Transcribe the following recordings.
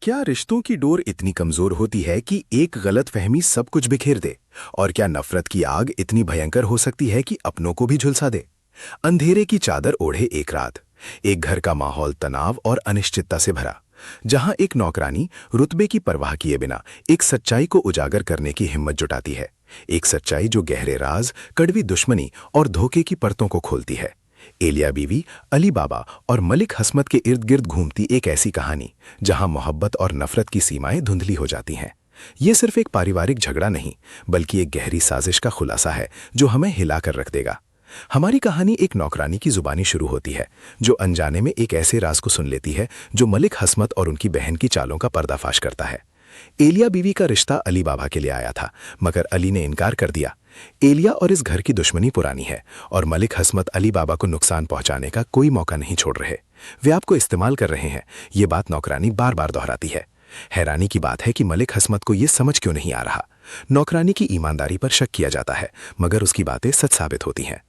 क्या रिश्तों की डोर इतनी कमजोर होती है कि एक गलतफहमी सब कुछ बिखेर दे? और क्या नफरत की आग इतनी भयंकर हो सकती है कि अपनों को भी झुलसा दे? अंधेरे की चादर ओढ़े एक रात। एक घर का माहौल तनाव और अनिश्चितता से भरा, जहां एक नौकरानी रुतबे की परवाह किए बिना एक सच्चाई को उजागर करने की हिम्मत जुटाती है। एक सच्चाई जो गहरे राज, कड़वी दुश्मनी और धोखे की परतों को खोलती है। एलिया बीवी, अली बाबा और मलिक हसमत के इर्द गिर्द घूमती एक ऐसी कहानी जहां मोहब्बत और नफरत की सीमाएं धुंधली हो जाती हैं। ये सिर्फ एक पारिवारिक झगड़ा नहीं, बल्कि एक गहरी साजिश का खुलासा है जो हमें हिलाकर रख देगा। हमारी कहानी एक नौकरानी की जुबानी शुरू होती है, जो अनजाने में एक ऐसे राज को सुन लेती है जो मलिक हसमत और उनकी बहन की चालों का पर्दाफाश करता है। एलिया बीवी का रिश्ता अली बाबा के लिए आया था, मगर अली ने इनकार कर दिया। एलिया और इस घर की दुश्मनी पुरानी है, और मलिक हसमत अली बाबा को नुकसान पहुंचाने का कोई मौका नहीं छोड़ रहे। वे आपको इस्तेमाल कर रहे हैं, ये बात नौकरानी बार बार दोहराती है। हैरानी की बात है कि मलिक हसमत को यह समझ क्यों नहीं आ रहा। नौकरानी की ईमानदारी पर शक किया जाता है, मगर उसकी बातें सच साबित होती हैं।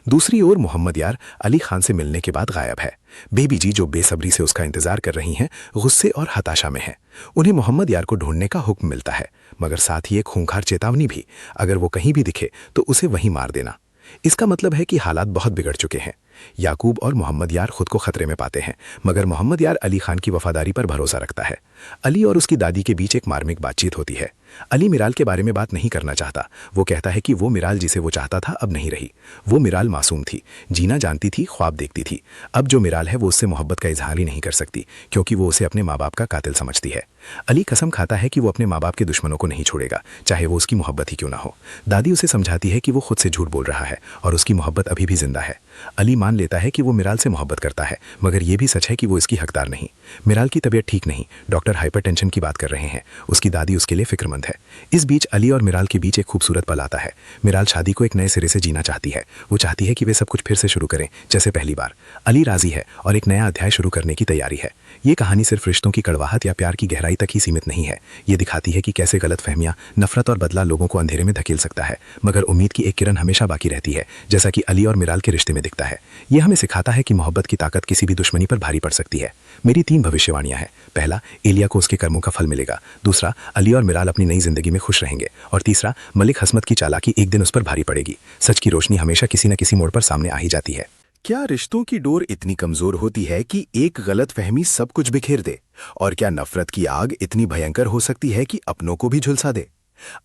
दूसरी ओर मोहम्मद यार अली खान से मिलने के बाद गायब है। बेबी जी, जो बेसब्री से उसका इंतजार कर रही हैं, गुस्से और हताशा में हैं। उन्हें मोहम्मद यार को ढूंढने का हुक्म मिलता है, मगर साथ ही एक खूंखार चेतावनी भी, अगर वो कहीं भी दिखे तो उसे वहीं मार देना। इसका मतलब है कि हालात बहुत बिगड़ चुके हैं। याकूब और मोहम्मद यार खुद को खतरे में पाते हैं, मगर मोहम्मद यार अली खान की वफादारी पर भरोसा रखता है। अली और उसकी दादी के बीच एक मार्मिक बातचीत होती है। अली मिराल के बारे में बात नहीं करना चाहता। वो कहता है कि वो मिराल जिसे वो चाहता था अब नहीं रही। वो मिराल मासूम थी, जीना जानती थी, ख्वाब देखती थी। अब जो मिराल है वो उससे मोहब्बत का इजहार ही नहीं कर सकती, क्योंकि वो उसे अपने माँ बाप का कातिल समझती है। अली कसम खाता है कि वो अपने माँ बाप के दुश्मनों को नहीं छोड़ेगा, चाहे वो उसकी मोहब्बत ही क्यों ना हो। दादी उसे समझाती है कि वो खुद से झूठ बोल रहा है और उसकी मोहब्बत अभी भी जिंदा है। अली मान लेता है कि वो मिराल से मोहब्बत करता है, मगर यह भी सच है कि वो इसकी हकदार नहीं। मिराल की तबीयत ठीक नहीं, डॉक्टर हाइपरटेंशन की बात कर रहे हैं। उसकी दादी उसके लिए फिक्रमंद है। इस बीच अली और मिराल के बीच एक खूबसूरत पल आता है। मिराल शादी को एक नए सिरे से जीना चाहती है। वो चाहती है कि वे सब कुछ फिर से शुरू करें, जैसे पहली बार। अली राजी है और एक नया अध्याय शुरू करने की तैयारी है। ये कहानी सिर्फ रिश्तों की कड़वाहट या प्यार की गहराई तक ही सीमित नहीं है। ये दिखाती है कि कैसे गलतफहमियां, नफरत और बदला लोगों को अंधेरे में धकेल सकता है, मगर उम्मीद की एक किरण हमेशा बाकी रहती है, जैसा कि अली और मिराल के रिश्ते में दिखता है। यह हमें सिखाता है कि मोहब्बत की ताकत किसी भी दुश्मनी पर भारी पड़ सकती है। मेरी 3 भविष्यवाणियां हैं। पहला, एलिया को उसके कर्मों का फल मिलेगा। दूसरा, अली और मिराल अपनी नई जिंदगी में खुश रहेंगे। और तीसरा, मलिक हसमत की चालाकी एक दिन उस पर भारी पड़ेगी। सच की रोशनी हमेशा किसी न किसी मोड़ पर सामने आ ही जाती है। क्या रिश्तों की डोर इतनी कमजोर होती है कि एक गलतफहमी सब कुछ बिखेर दे? और क्या नफरत की आग इतनी भयंकर हो सकती है कि अपनों को भी झुलसा दे?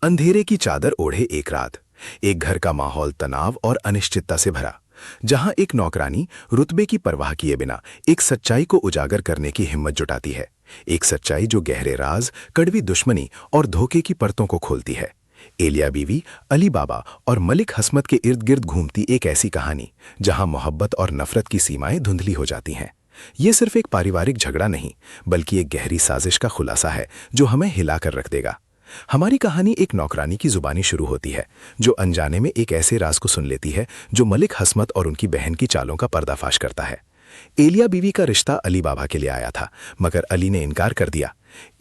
अंधेरे की चादर ओढ़े एक रात। एक घर का माहौल तनाव और अनिश्चितता से भरा, जहां एक नौकरानी रुतबे की परवाह किए बिना एक सच्चाई को उजागर करने की हिम्मत जुटाती है। एक सच्चाई जो गहरे राज, कड़वी दुश्मनी और धोखे की परतों को खोलती है। एलिया बीवी, अली बाबा और मलिक हसमत के इर्द गिर्द घूमती एक ऐसी कहानी जहां मोहब्बत और नफरत की सीमाएं धुंधली हो जाती हैं। ये सिर्फ एक पारिवारिक झगड़ा नहीं, बल्कि एक गहरी साजिश का खुलासा है जो हमें हिलाकर रख देगा। हमारी कहानी एक नौकरानी की जुबानी शुरू होती है, जो अनजाने में एक ऐसे राज को सुन लेती है जो मलिक हसमत और उनकी बहन की चालों का पर्दाफाश करता है। एलिया बीवी का रिश्ता अली बाबा के लिए आया था, मगर अली ने इनकार कर दिया।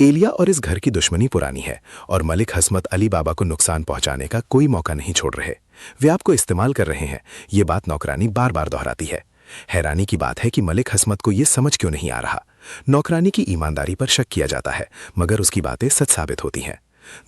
एलिया और इस घर की दुश्मनी पुरानी है, और मलिक हसमत अली बाबा को नुकसान पहुंचाने का कोई मौका नहीं छोड़ रहे। वे आपको इस्तेमाल कर रहे हैं, ये बात नौकरानी बार बार दोहराती है। हैरानी की बात है कि मलिक हसमत को यह समझ क्यों नहीं आ रहा। नौकरानी की ईमानदारी पर शक किया जाता है, मगर उसकी बातें सच साबित होती हैं।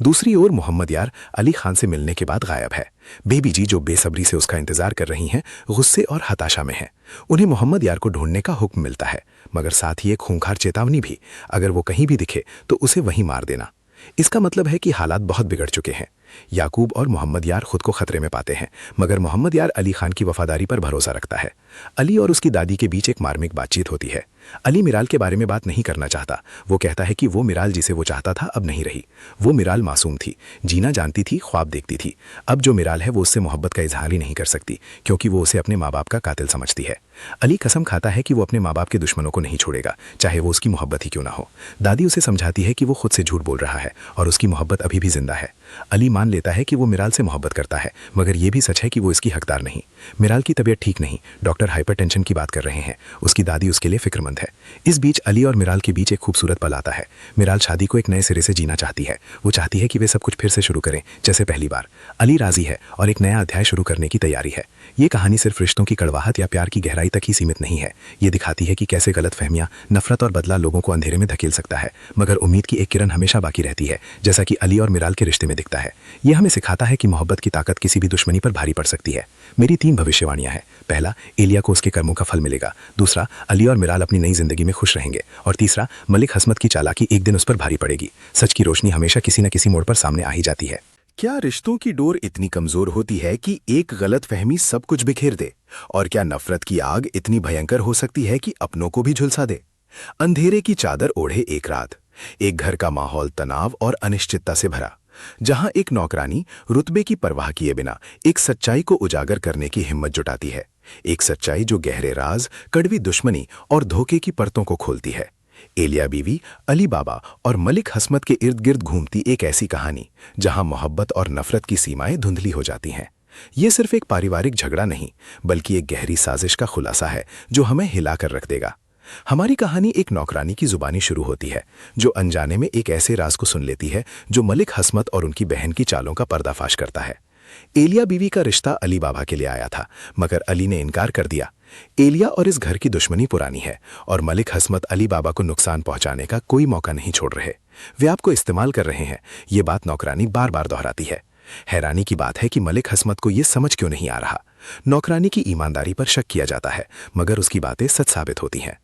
दूसरी ओर मोहम्मद यार अली खान से मिलने के बाद गायब है। बेबी जी, जो बेसब्री से उसका इंतजार कर रही हैं, गुस्से और हताशा में हैं। उन्हें मोहम्मद यार को ढूंढने का हुक्म मिलता है, मगर साथ ही एक खूंखार चेतावनी भी, अगर वो कहीं भी दिखे तो उसे वहीं मार देना। इसका मतलब है कि हालात बहुत बिगड़ चुके हैं। याकूब और मोहम्मद यार खुद को खतरे में पाते हैं, मगर मोहम्मद यार अली खान की वफादारी पर भरोसा रखता है। अली और उसकी दादी के बीच एक मार्मिक बातचीत होती है। अली मिराल के बारे में बात नहीं करना चाहता। वो कहता है कि वो मिराल जिसे वो चाहता था अब नहीं रही। वो मिराल मासूम थी, जीना जानती थी, ख्वाब देखती थी। अब जो मिराल है वो उससे मोहब्बत का इजहार ही नहीं कर सकती, क्योंकि वो उसे अपने माँ बाप का कातिल समझती है। अली कसम खाता है कि वो अपने माँ बाप के दुश्मनों को नहीं छोड़ेगा, चाहे वो उसकी मोहब्बत ही क्यों ना हो। दादी उसे समझाती है कि वो खुद से झूठ बोल रहा है और उसकी मोहब्बत अभी भी जिंदा है। अली मान लेता है कि वो मिराल से मोहब्बत करता है, मगर ये भी सच है कि वो इसकी हकदार नहीं। मिराल की तबीयत ठीक नहीं, डॉक्टर हाइपरटेंशन की बात कर रहे हैं, उसकी दादी उसके लिए फिक्रमंद है। इस बीच अली और मिराल के बीच एक खूबसूरत पल आता है। मिराल शादी को एक नए सिरे से जीना चाहती है। वो चाहती है कि वे सब कुछ फिर से शुरू करें जैसे पहली बार। अली राजी है और एक नया अध्याय शुरू करने की तैयारी है। ये कहानी सिर्फ रिश्तों की कड़वाहट या प्यार की गहराई तक ही सीमित नहीं है। ये दिखाती है कि कैसे गलतफहमियां, नफरत और बदला लोगों को अंधेरे में धकेल सकता है, मगर उम्मीद की एक किरण हमेशा बाकी रहती है, जैसा कि अली और मिराल के रिश्ते में दिखता है। यह हमें सिखाता है कि मोहब्बत की ताकत किसी भी दुश्मनी पर भारी पड़ सकती है। मेरी 3 भविष्यवाणियां हैं। पहला, एलिया को उसके कर्मों का फल मिलेगा। दूसरा, अली और मिराल अपनी नई जिंदगी में खुश रहेंगे। और तीसरा, मलिक हसमत की चालाकी एक दिन उस पर भारी पड़ेगी। सच की रोशनी हमेशा किसी न किसी मोड़ पर सामने आ ही जाती है। क्या रिश्तों की डोर इतनी कमजोर होती है कि एक गलत फहमी सब कुछ बिखेर दे? और क्या नफरत की आग इतनी भयंकर हो सकती है कि अपनों को भी झुलसा दे? अंधेरे की चादर ओढ़े एक रात, एक घर का माहौल तनाव और अनिश्चितता से भरा, जहां एक नौकरानी रुतबे की परवाह किए बिना एक सच्चाई को उजागर करने की हिम्मत जुटाती है। एक सच्चाई जो गहरे राज, कड़वी दुश्मनी और धोखे की परतों को खोलती है। एलिया बीवी, अली बाबा और मलिक हसमत के इर्द गिर्द घूमती एक ऐसी कहानी जहां मोहब्बत और नफरत की सीमाएं धुंधली हो जाती हैं। ये सिर्फ एक पारिवारिक झगड़ा नहीं, बल्कि एक गहरी साजिश का खुलासा है जो हमें हिलाकर रख देगा। हमारी कहानी एक नौकरानी की जुबानी शुरू होती है, जो अनजाने में एक ऐसे राज को सुन लेती है जो मलिक हसमत और उनकी बहन की चालों का पर्दाफाश करता है। एलिया बीवी का रिश्ता अली बाबा के लिए आया था, मगर अली ने इनकार कर दिया। एलिया और इस घर की दुश्मनी पुरानी है और मलिक हसमत अली बाबा को नुकसान पहुंचाने का कोई मौका नहीं छोड़ रहे। वे आपको इस्तेमाल कर रहे हैं, ये बात नौकरानी बार बार दोहराती है। हैरानी की बात है कि मलिक हसमत को यह समझ क्यों नहीं आ रहा। नौकरानी की ईमानदारी पर शक किया जाता है, मगर उसकी बातें सच साबित होती हैं।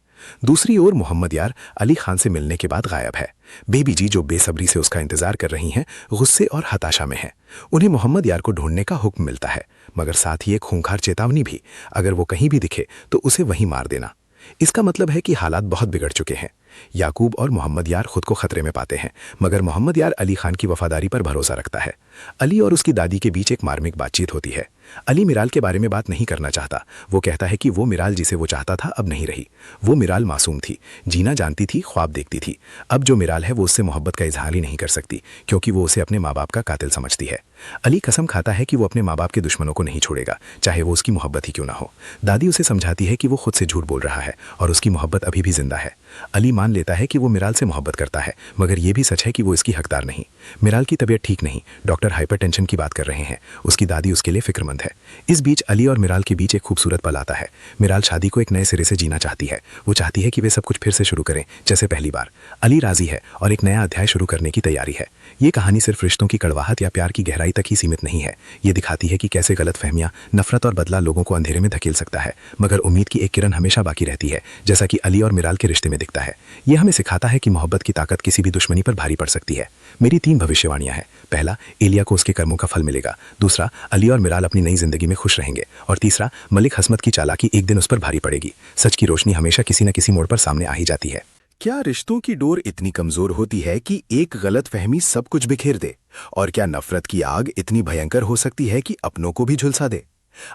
दूसरी ओर मोहम्मद यार अली खान से मिलने के बाद गायब है। बेबी जी, जो बेसब्री से उसका इंतजार कर रही हैं, गुस्से और हताशा में हैं। उन्हें मोहम्मद यार को ढूंढने का हुक्म मिलता है, मगर साथ ही एक खूंखार चेतावनी भी, अगर वो कहीं भी दिखे तो उसे वहीं मार देना। इसका मतलब है कि हालात बहुत बिगड़ चुके हैं। याकूब और मोहम्मद यार खुद को खतरे में पाते हैं, मगर मोहम्मद यार अली खान की वफादारी पर भरोसा रखता है। अली और उसकी दादी के बीच एक मार्मिक बातचीत होती है। अली मिराल के बारे में बात नहीं करना चाहता। वो कहता है कि वो मिराल जिसे वो चाहता था अब नहीं रही। वो मिराल मासूम थी, जीना जानती थी, ख्वाब देखती थी। अब जो मिराल है वो उससे मोहब्बत का इजहार ही नहीं कर सकती, क्योंकि वो उसे अपने माँ बाप का कातिल समझती है। अली कसम खाता है कि वो अपने माँ बाप के दुश्मनों को नहीं छोड़ेगा, चाहे वो उसकी मोहब्बत ही क्यों ना हो। दादी उसे समझाती है कि वो खुद से झूठ बोल रहा है और उसकी मोहब्बत अभी भी जिंदा है। अली मान लेता है कि वो मिराल से मोहब्बत करता है, मगर ये भी सच है कि वो इसकी हकदार नहीं। मिराल की तबीयत ठीक नहीं, डॉक्टर हाइपरटेंशन की बात कर रहे हैं, उसकी दादी उसके लिए फिक्रमंद है। इस बीच अली और मिराल के बीच एक खूबसूरत पल आता है। मिराल शादी को एक नए सिरे से जीना चाहती है। वो चाहती है कि वे सब कुछ फिर से शुरू करें जैसे पहली बार। अली राजी है और एक नया अध्याय शुरू करने की तैयारी है। ये कहानी सिर्फ रिश्तों की कड़वाहट या प्यार की गहराई तक ही सीमित नहीं है। ये दिखाती है कि कैसे गलतफहमियां, नफरत और बदला लोगों को अंधेरे में धकेल सकता है, मगर उम्मीद की एक किरण हमेशा बाकी रहती है, जैसा कि अली और मिराल के रिश्ते में दिखता है। यह हमें सिखाता है कि मोहब्बत की ताकत किसी भी दुश्मनी पर भारी पड़ सकती है। मेरी 3 भविष्यवाणियां हैं। पहला, एलिया को उसके कर्मों का फल मिलेगा। दूसरा, अली और मिराल अपनी नई जिंदगी में खुश रहेंगे। और तीसरा, मलिक हसमत की चालाकी एक दिन उस पर भारी पड़ेगी। सच की रोशनी हमेशा किसी न किसी मोड़ पर सामने आ ही जाती है। क्या रिश्तों की डोर इतनी कमजोर होती है कि एक गलत फहमी सब कुछ बिखेर दे? और क्या नफरत की आग इतनी भयंकर हो सकती है कि अपनों को भी झुलसा दे?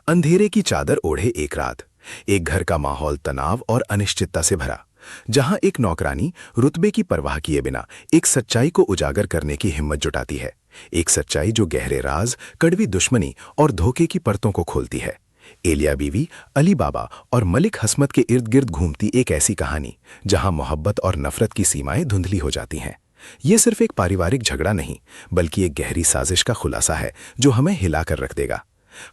अंधेरे की चादर ओढ़े एक रात, एक घर का माहौल तनाव और अनिश्चितता से भरा, जहां एक नौकरानी रुतबे की परवाह किए बिना एक सच्चाई को उजागर करने की हिम्मत जुटाती है। एक सच्चाई जो गहरे राज, कड़वी दुश्मनी और धोखे की परतों को खोलती है। एलिया बीवी, अली बाबा और मलिक हसमत के इर्द गिर्द घूमती एक ऐसी कहानी जहां मोहब्बत और नफरत की सीमाएं धुंधली हो जाती हैं। ये सिर्फ एक पारिवारिक झगड़ा नहीं, बल्कि एक गहरी साजिश का खुलासा है जो हमें हिलाकर रख देगा।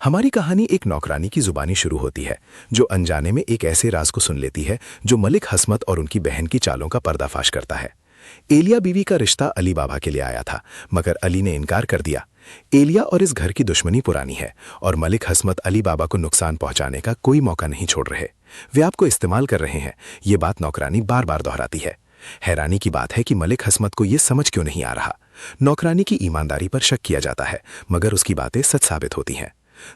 हमारी कहानी एक नौकरानी की जुबानी शुरू होती है, जो अनजाने में एक ऐसे राज को सुन लेती है जो मलिक हसमत और उनकी बहन की चालों का पर्दाफाश करता है। एलिया बीवी का रिश्ता अली बाबा के लिए आया था, मगर अली ने इनकार कर दिया। एलिया और इस घर की दुश्मनी पुरानी है और मलिक हसमत अली बाबा को नुकसान पहुंचाने का कोई मौका नहीं छोड़ रहे। वे आपको इस्तेमाल कर रहे हैं, ये बात नौकरानी बार बार दोहराती है। हैरानी की बात है कि मलिक हसमत को यह समझ क्यों नहीं आ रहा। नौकरानी की ईमानदारी पर शक किया जाता है, मगर उसकी बातें सच साबित होती हैं।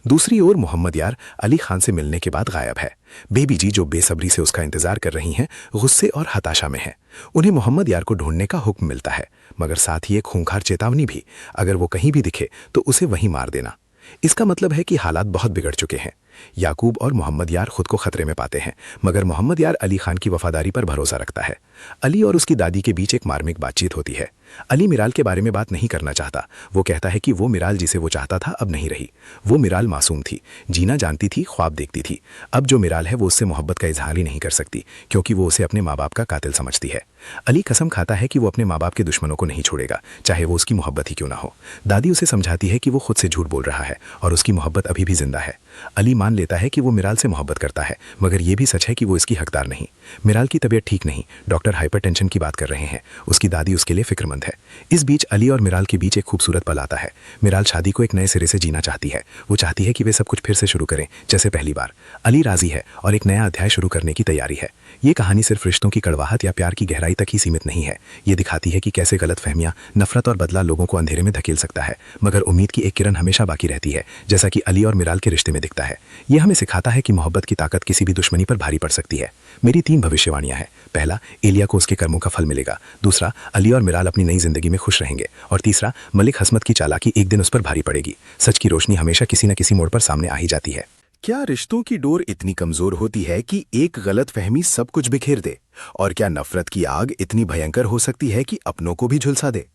दूसरी ओर मोहम्मद यार अली खान से मिलने के बाद गायब है। बेबी जी, जो बेसब्री से उसका इंतजार कर रही हैं, गुस्से और हताशा में हैं। उन्हें मोहम्मद यार को ढूंढने का हुक्म मिलता है, मगर साथ ही एक खूंखार चेतावनी भी, अगर वो कहीं भी दिखे तो उसे वहीं मार देना। इसका मतलब है कि हालात बहुत बिगड़ चुके हैं। याकूब और मोहम्मद यार खुद को खतरे में पाते हैं, मगर मोहम्मद यार अली खान की वफादारी पर भरोसा रखता है। अली और उसकी दादी के बीच एक मार्मिक बातचीत होती है। अली मिराल के बारे में बात नहीं करना चाहता। वो कहता है कि वो मिराल जिसे वो चाहता था अब नहीं रही। वो मिराल मासूम थी, जीना जानती थी, ख्वाब देखती थी। अब जो मिराल है वो उससे मोहब्बत का इजहार ही नहीं कर सकती, क्योंकि वो उसे अपने माँ बाप का कातिल समझती है। अली कसम खाता है कि वो अपने माँ बाप के दुश्मनों को नहीं छोड़ेगा, चाहे वो उसकी मोहब्बत ही क्यों ना हो। दादी उसे समझाती है कि वो खुद से झूठ बोल रहा है और उसकी मोहब्बत अभी भी जिंदा है। अली मान लेता है कि वो मिराल से मोहब्बत करता है, मगर ये भी सच है कि वो इसकी हकदार नहीं। मिराल की तबीयत ठीक नहीं, डॉक्टर हाइपरटेंशन की बात कर रहे हैं। उसकी दादी उसके लिए फिक्रमंद है। इस बीच अली और मिराल के बीच एक खूबसूरत पल आता है। मिराल शादी को एक नए सिरे से जीना चाहती है। वो चाहती है कि वे सब कुछ फिर से शुरू करें जैसे पहली बार। अली राजी है और एक नया अध्याय शुरू करने की तैयारी है। ये कहानी सिर्फ रिश्तों की कड़वाहट या प्यार की गहराई तक ही सीमित नहीं है। ये दिखाती है कि कैसे गलतफहमियां, नफरत और बदला लोगों को अंधेरे में धकेल सकता है, मगर उम्मीद की एक किरण हमेशा बाकी रहती है, जैसा कि अली और मिराल के रिश्ते में दिखता है। यह हमें सिखाता है कि मोहब्बत की ताकत किसी भी दुश्मनी पर भारी पड़ सकती है। मेरी 3 भविष्यवाणियां हैं। पहला, एलिया को उसके कर्मों का फल मिलेगा। दूसरा, अली और मिराल अपनी नई जिंदगी में खुश रहेंगे। और तीसरा, मलिक हसमत की चालाकी एक दिन उस पर भारी पड़ेगी। सच की रोशनी हमेशा किसी न किसी मोड़ पर सामने आ ही जाती है। क्या रिश्तों की डोर इतनी कमजोर होती है कि एक गलतफहमी सब कुछ बिखेर दे? और क्या नफरत की आग इतनी भयंकर हो सकती है कि अपनों को भी झुलसा दे?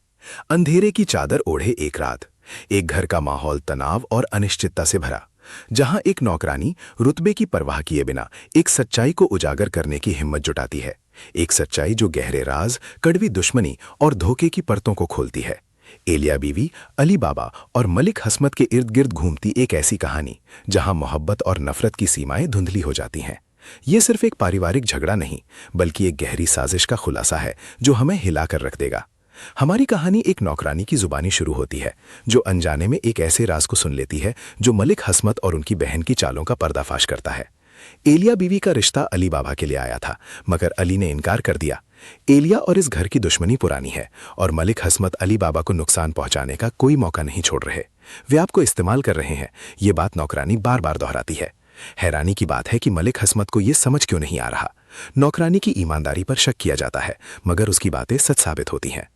अंधेरे की चादर ओढ़े एक रात, एक घर का माहौल तनाव और अनिश्चितता से भरा, जहां एक नौकरानी रुतबे की परवाह किए बिना एक सच्चाई को उजागर करने की हिम्मत जुटाती है। एक सच्चाई जो गहरे राज, कड़वी दुश्मनी और धोखे की परतों को खोलती है। एलिया बीवी, अली बाबा और मलिक हसमत के इर्द गिर्द घूमती एक ऐसी कहानी जहां मोहब्बत और नफरत की सीमाएं धुंधली हो जाती हैं। ये सिर्फ एक पारिवारिक झगड़ा नहीं, बल्कि एक गहरी साजिश का खुलासा है जो हमें हिलाकर रख देगा। हमारी कहानी एक नौकरानी की जुबानी शुरू होती है, जो अनजाने में एक ऐसे राज को सुन लेती है जो मलिक हसमत और उनकी बहन की चालों का पर्दाफाश करता है। एलिया बीवी का रिश्ता अली बाबा के लिए आया था, मगर अली ने इनकार कर दिया। एलिया और इस घर की दुश्मनी पुरानी है और मलिक हसमत अली बाबा को नुकसान पहुंचाने का कोई मौका नहीं छोड़ रहे। वे आपको इस्तेमाल कर रहे हैं, ये बात नौकरानी बार बार दोहराती है। हैरानी की बात है कि मलिक हसमत को यह समझ क्यों नहीं आ रहा। नौकरानी की ईमानदारी पर शक किया जाता है, मगर उसकी बातें सच साबित होती हैं।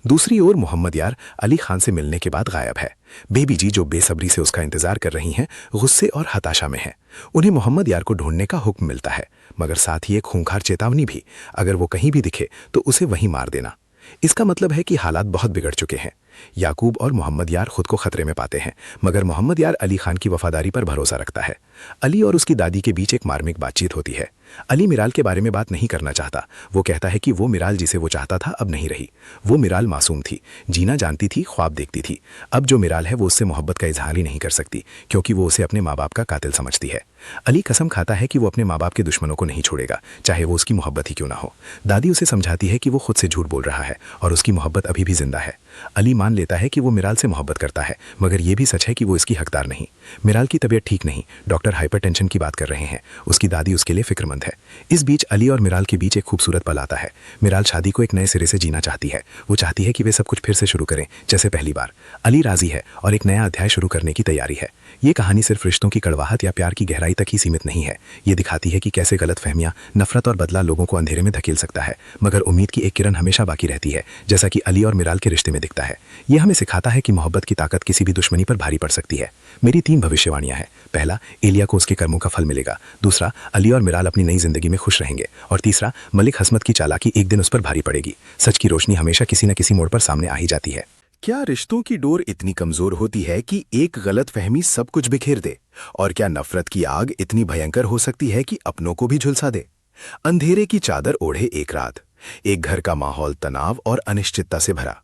दूसरी ओर मोहम्मद यार अली खान से मिलने के बाद गायब है। बेबी जी, जो बेसब्री से उसका इंतजार कर रही हैं, गुस्से और हताशा में हैं। उन्हें मोहम्मद यार को ढूंढने का हुक्म मिलता है, मगर साथ ही एक खूंखार चेतावनी भी, अगर वो कहीं भी दिखे तो उसे वहीं मार देना। इसका मतलब है कि हालात बहुत बिगड़ चुके हैं। याकूब और मोहम्मद यार खुद को खतरे में पाते हैं, मगर मोहम्मद यार अली खान की वफादारी पर भरोसा रखता है। अली और उसकी दादी के बीच एक मार्मिक बातचीत होती है। अली मिराल के बारे में बात नहीं करना चाहता। वो कहता है कि वो मिराल जिसे वो चाहता था अब नहीं रही। वो मिराल मासूम थी, जीना जानती थी, ख्वाब देखती थी। अब जो मिराल है वो उससे मोहब्बत का इजहार ही नहीं कर सकती, क्योंकि वो उसे अपने माँ बाप का कातिल समझती है। अली कसम खाता है कि वो अपने माँ बाप के दुश्मनों को नहीं छोड़ेगा, चाहे वो उसकी मोहब्बत ही क्यों ना हो। दादी उसे समझाती है कि वो खुद से झूठ बोल रहा है और उसकी मोहब्बत अभी भी जिंदा है। अली मान लेता है कि वो मिराल से मोहब्बत करता है, मगर ये भी सच है कि वो इसकी हकदार नहीं। मिराल की तबीयत ठीक नहीं, डॉक्टर हाइपरटेंशन की बात कर रहे हैं। उसकी दादी उसके लिए फिक्रमंद है। इस बीच अली और मिराल के बीच एक खूबसूरत पल आता है। मिराल शादी को एक नए सिरे से जीना चाहती है। वो चाहती है कि वे सब कुछ फिर से शुरू करें जैसे पहली बार। अली राजी है और एक नया अध्याय शुरू करने की तैयारी है। ये कहानी सिर्फ रिश्तों की कड़वाहट या प्यार की गहराई तक ही सीमित नहीं है। ये दिखाती है कि कैसे गलतफहमियां, नफरत और बदला लोगों को अंधेरे में धकेल सकता है, मगर उम्मीद की एक किरण हमेशा बाकी रहती है, जैसा कि अली और मिराल के रिश्ते में दिखता है। यह हमें सिखाता है कि मोहब्बत की ताकत किसी भी दुश्मनी पर भारी पड़ सकती है। मेरी 3 भविष्यवाणियां हैं। पहला, एलिया को उसके कर्मों का फल मिलेगा। दूसरा, अली और मिराल अपनी नई जिंदगी में खुश रहेंगे। और तीसरा, मलिक हसमत की चालाकी एक दिन उस पर भारी पड़ेगी। सच की रोशनी हमेशा किसी न किसी मोड़ पर सामने आ ही जाती है। क्या रिश्तों की डोर इतनी कमजोर होती है कि एक गलतफहमी सब कुछ बिखेर दे? और क्या नफरत की आग इतनी भयंकर हो सकती है कि अपनों को भी झुलसा दे? अंधेरे की चादर ओढ़े एक रात, एक घर का माहौल तनाव और अनिश्चितता से भरा,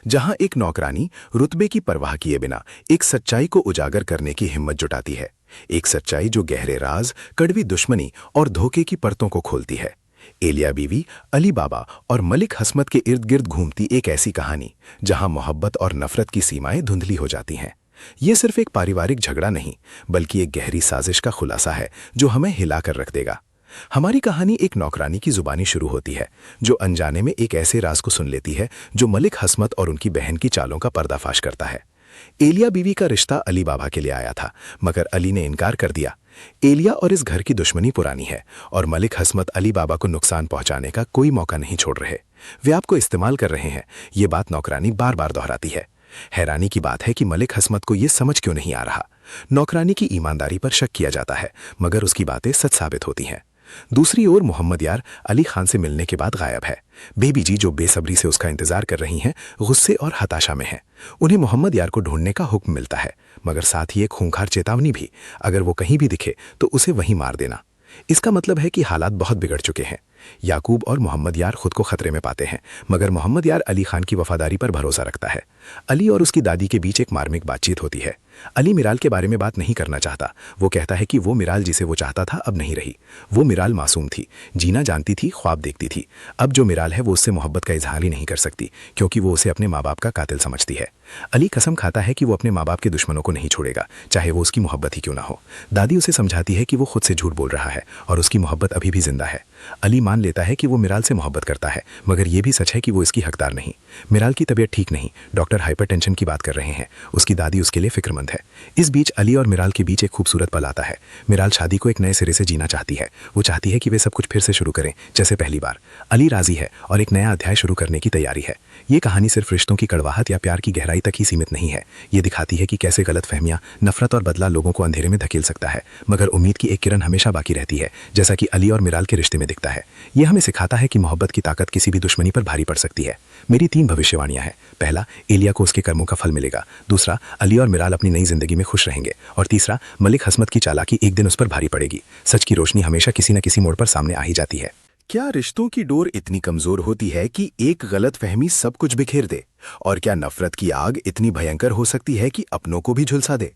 जहां एक नौकरानी रुतबे की परवाह किए बिना एक सच्चाई को उजागर करने की हिम्मत जुटाती है। एक सच्चाई जो गहरे राज, कड़वी दुश्मनी और धोखे की परतों को खोलती है। एलिया बीवी, अली बाबा और मलिक हसमत के इर्द गिर्द घूमती एक ऐसी कहानी जहां मोहब्बत और नफरत की सीमाएं धुंधली हो जाती हैं। ये सिर्फ एक पारिवारिक झगड़ा नहीं, बल्कि एक गहरी साजिश का खुलासा है जो हमें हिलाकर रख देगा। हमारी कहानी एक नौकरानी की जुबानी शुरू होती है, जो अनजाने में एक ऐसे राज को सुन लेती है जो मलिक हसमत और उनकी बहन की चालों का पर्दाफाश करता है। एलिया बीवी का रिश्ता अली बाबा के लिए आया था, मगर अली ने इनकार कर दिया। एलिया और इस घर की दुश्मनी पुरानी है और मलिक हसमत अली बाबा को नुकसान पहुंचाने का कोई मौका नहीं छोड़ रहे। वे आपको इस्तेमाल कर रहे हैं, ये बात नौकरानी बार बार दोहराती है। हैरानी की बात है कि मलिक हसमत को यह समझ क्यों नहीं आ रहा। नौकरानी की ईमानदारी पर शक किया जाता है, मगर उसकी बातें सच साबित होती हैं। दूसरी ओर मोहम्मद यार अली खान से मिलने के बाद गायब है। बेबी जी जो बेसब्री से उसका इंतजार कर रही हैं, गुस्से और हताशा में हैं। उन्हें मोहम्मद यार को ढूंढने का हुक्म मिलता है, मगर साथ ही एक खूंखार चेतावनी भी, अगर वो कहीं भी दिखे तो उसे वहीं मार देना। इसका मतलब है कि हालात बहुत बिगड़ चुके हैं। याकूब और मोहम्मद यार खुद को खतरे में पाते हैं, मगर मोहम्मद यार अली खान की वफादारी पर भरोसा रखता है। अली और उसकी दादी के बीच एक मार्मिक बातचीत होती है। अली मिराल के बारे में बात नहीं करना चाहता। वो कहता है कि वो मिराल जिसे वो चाहता था अब नहीं रही। वो मिराल मासूम थी, जीना जानती थी, ख्वाब देखती थी। अब जो मिराल है वो उससे मोहब्बत का इजहार ही नहीं कर सकती, क्योंकि वो उसे अपने माँ बाप का कातिल समझती है। अली कसम खाता है कि वो अपने माँ बाप के दुश्मनों को नहीं छोड़ेगा, चाहे वो उसकी मोहब्बत ही क्यों ना हो। दादी उसे समझाती है कि वो खुद से झूठ बोल रहा है और उसकी मोहब्बत अभी भी जिंदा है। अली मान लेता है कि वो मिराल से मोहब्बत करता है, मगर ये भी सच है कि वो इसकी हकदार नहीं। मिराल की तबीयत ठीक नहीं, डॉक्टर हाइपरटेंशन की बात कर रहे हैं। उसकी दादी उसके लिए फिक्रमंद है। इस बीच अली और मिराल के बीच एक खूबसूरत पल आता है। मिराल शादी को एक नए सिरे से जीना चाहती है। वो चाहती है कि वे सब कुछ फिर से शुरू करें जैसे पहली बार। अली राजी है और एक नया अध्याय शुरू करने की तैयारी है। ये कहानी सिर्फ रिश्तों की कड़वाहट या प्यार की गहराई तक ही सीमित नहीं है। ये दिखाती है कि कैसे गलतफहमियां, नफरत और बदला लोगों को अंधेरे में धकेल सकता है, मगर उम्मीद की एक किरण हमेशा बाकी रहती है, जैसा कि अली और मिराल के रिश्ते में दिखता है। ये हमें सिखाता है कि मोहब्बत की ताकत किसी भी दुश्मनी पर भारी पड़ सकती है। मेरी 3 भविष्यवाणियां हैं। पहला, एलिया को उसके कर्मों का फल मिलेगा। दूसरा, अली और मिराल अपनी नई जिंदगी में खुश रहेंगे। और तीसरा, मलिक हसमत की चालाकी एक दिन उस पर भारी पड़ेगी। सच की रोशनी हमेशा किसी न किसी मोड़ पर सामने आ ही जाती है। क्या रिश्तों की डोर इतनी कमजोर होती है कि एक गलतफहमी सब कुछ बिखेर दे? और क्या नफरत की आग इतनी भयंकर हो सकती है कि अपनों को भी झुलसा दे?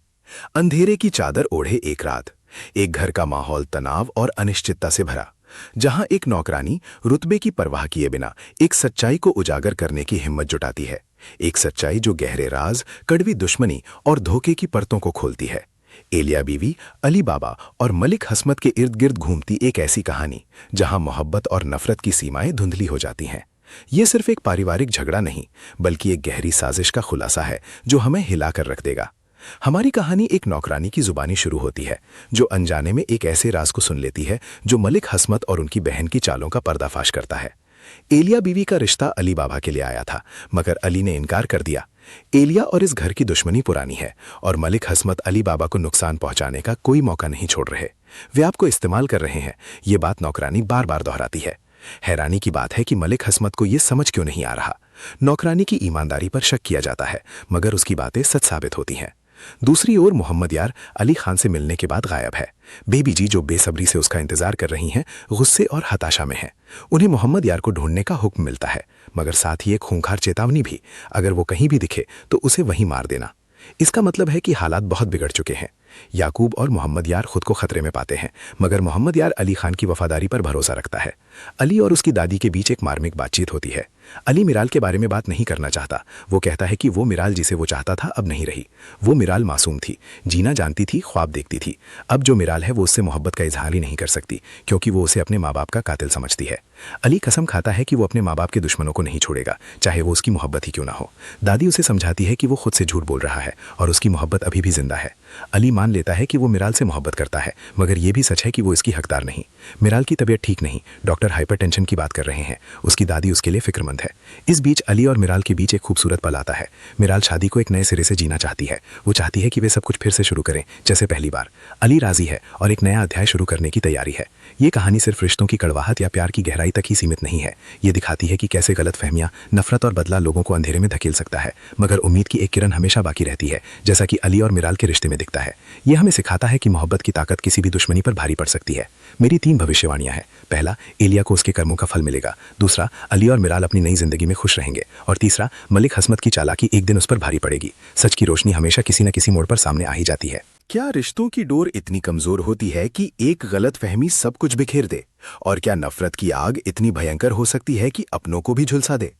अंधेरे की चादर ओढ़े एक रात। एक घर का माहौल तनाव और अनिश्चितता से भरा, जहां एक नौकरानी रुतबे की परवाह किए बिना एक सच्चाई को उजागर करने की हिम्मत जुटाती है। एक सच्चाई जो गहरे राज, कड़वी दुश्मनी और धोखे की परतों को खोलती है। एलिया बीवी, अली बाबा और मलिक हसमत के इर्द गिर्द घूमती एक ऐसी कहानी जहां मोहब्बत और नफरत की सीमाएं धुंधली हो जाती हैं। ये सिर्फ एक पारिवारिक झगड़ा नहीं, बल्कि एक गहरी साजिश का खुलासा है जो हमें हिलाकर रख देगा। हमारी कहानी एक नौकरानी की जुबानी शुरू होती है, जो अनजाने में एक ऐसे राज को सुन लेती है जो मलिक हसमत और उनकी बहन की चालों का पर्दाफाश करता है। एलिया बीवी का रिश्ता अली बाबा के लिए आया था, मगर अली ने इनकार कर दिया। एलिया और इस घर की दुश्मनी पुरानी है, और मलिक हसमत अली बाबा को नुकसान पहुंचाने का कोई मौका नहीं छोड़ रहे। वे आपको इस्तेमाल कर रहे हैं, ये बात नौकरानी बार बार दोहराती है। हैरानी की बात है कि मलिक हसमत को यह समझ क्यों नहीं आ रहा। नौकरानी की ईमानदारी पर शक किया जाता है, मगर उसकी बातें सच साबित होती हैं। दूसरी ओर मोहम्मद यार अली खान से मिलने के बाद गायब है। बेबी जी जो बेसब्री से उसका इंतजार कर रही हैं, गुस्से और हताशा में हैं। उन्हें मोहम्मद यार को ढूंढने का हुक्म मिलता है, मगर साथ ही एक खूंखार चेतावनी भी, अगर वो कहीं भी दिखे तो उसे वहीं मार देना। इसका मतलब है कि हालात बहुत बिगड़ चुके हैं। याकूब और मोहम्मद यार खुद को खतरे में पाते हैं, मगर मोहम्मद यार अली खान की वफादारी पर भरोसा रखता है। अली और उसकी दादी के बीच एक मार्मिक बातचीत होती है। अली मिराल के बारे में बात नहीं करना चाहता। वो कहता है कि वो मिराल जिसे वो चाहता था अब नहीं रही। वो मिराल मासूम थी, जीना जानती थी, ख्वाब देखती थी। अब जो मिराल है वो उससे मोहब्बत का इजहार ही नहीं कर सकती, क्योंकि वो उसे अपने माँ बाप का कातिल समझती है। अली कसम खाता है कि वो अपने माँ बाप के दुश्मनों को नहीं छोड़ेगा, चाहे वो उसकी मोहब्बत ही क्यों ना हो। दादी उसे समझाती है कि वो खुद से झूठ बोल रहा है और उसकी मोहब्बत अभी भी जिंदा है। अली मान लेता है कि वो मिराल से मोहब्बत करता है, मगर ये भी सच है कि वो इसकी हकदार नहीं। मिराल की तबीयत ठीक नहीं, डॉक्टर हाइपरटेंशन की बात कर रहे हैं। उसकी दादी उसके लिए फिक्रमंद है। इस बीच अली और मिराल के बीच एक खूबसूरत पल आता है। मिराल शादी को एक नए सिरे से जीना चाहती है। वो चाहती है कि वे सब कुछ फिर से शुरू करें जैसे पहली बार। अली राजी है और एक नया अध्याय शुरू करने की तैयारी है। ये कहानी सिर्फ रिश्तों की कड़वाहट या प्यार की गहराई तक ही सीमित नहीं है। ये दिखाती है कि कैसे गलतफहमियां, नफरत और बदला लोगों को अंधेरे में धकेल सकता है, मगर उम्मीद की एक किरण हमेशा बाकी रहती है, जैसा कि अली और मिराल के रिश्ते में दिखता है। ये हमें सिखाता है कि मोहब्बत की ताकत किसी भी दुश्मनी पर भारी पड़ सकती है। मेरी 3 भविष्यवाणियां हैं। पहला, एलिया को उसके कर्मों का फल मिलेगा। दूसरा, अली और मिराल अपनी नई जिंदगी में खुश रहेंगे। और तीसरा, मलिक हसमत की चालाकी एक दिन उस पर भारी पड़ेगी। सच की रोशनी हमेशा किसी न किसी मोड़ पर सामने आ ही जाती है। क्या रिश्तों की डोर इतनी कमजोर होती है कि एक गलतफहमी सब कुछ बिखेर दे? और क्या नफरत की आग इतनी भयंकर हो सकती है कि अपनों को भी झुलसा दे?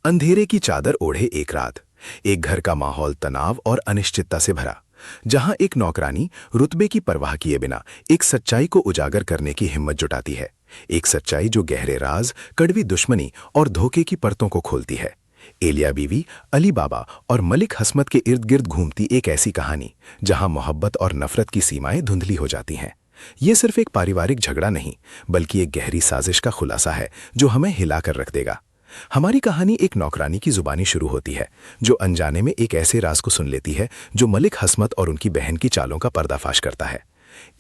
अंधेरे की चादर ओढ़े एक रात। एक घर का माहौल तनाव और अनिश्चितता से भरा, जहां एक नौकरानी रुतबे की परवाह किए बिना एक सच्चाई को उजागर करने की हिम्मत जुटाती है। एक सच्चाई जो गहरे राज, कड़वी दुश्मनी और धोखे की परतों को खोलती है। एलिया बीवी, अली बाबा और मलिक हसमत के इर्द गिर्द घूमती एक ऐसी कहानी जहां मोहब्बत और नफरत की सीमाएं धुंधली हो जाती हैं। ये सिर्फ एक पारिवारिक झगड़ा नहीं, बल्कि एक गहरी साजिश का खुलासा है जो हमें हिलाकर रख देगा। हमारी कहानी एक नौकरानी की जुबानी शुरू होती है जो अनजाने में एक ऐसे राज को सुन लेती है जो मलिक हस्मत और उनकी बहन की चालों का पर्दाफाश करता है।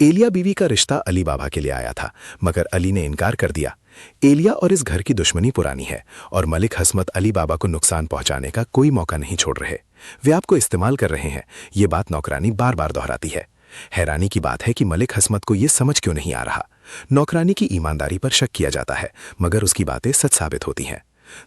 एलिया बीवी का रिश्ता अली बाबा के लिए आया था, मगर अली ने इनकार कर दिया। एलिया और इस घर की दुश्मनी पुरानी है और मलिक हस्मत अली बाबा को नुकसान पहुंचाने का कोई मौका नहीं छोड़ रहे। वे आपको इस्तेमाल कर रहे हैं, ये बात नौकरानी बार बार दोहराती है। हैरानी की बात है कि मलिक हस्मत को यह समझ क्यों नहीं आ रहा। नौकरानी की ईमानदारी पर शक किया जाता है, मगर उसकी बातें सच साबित होती हैं।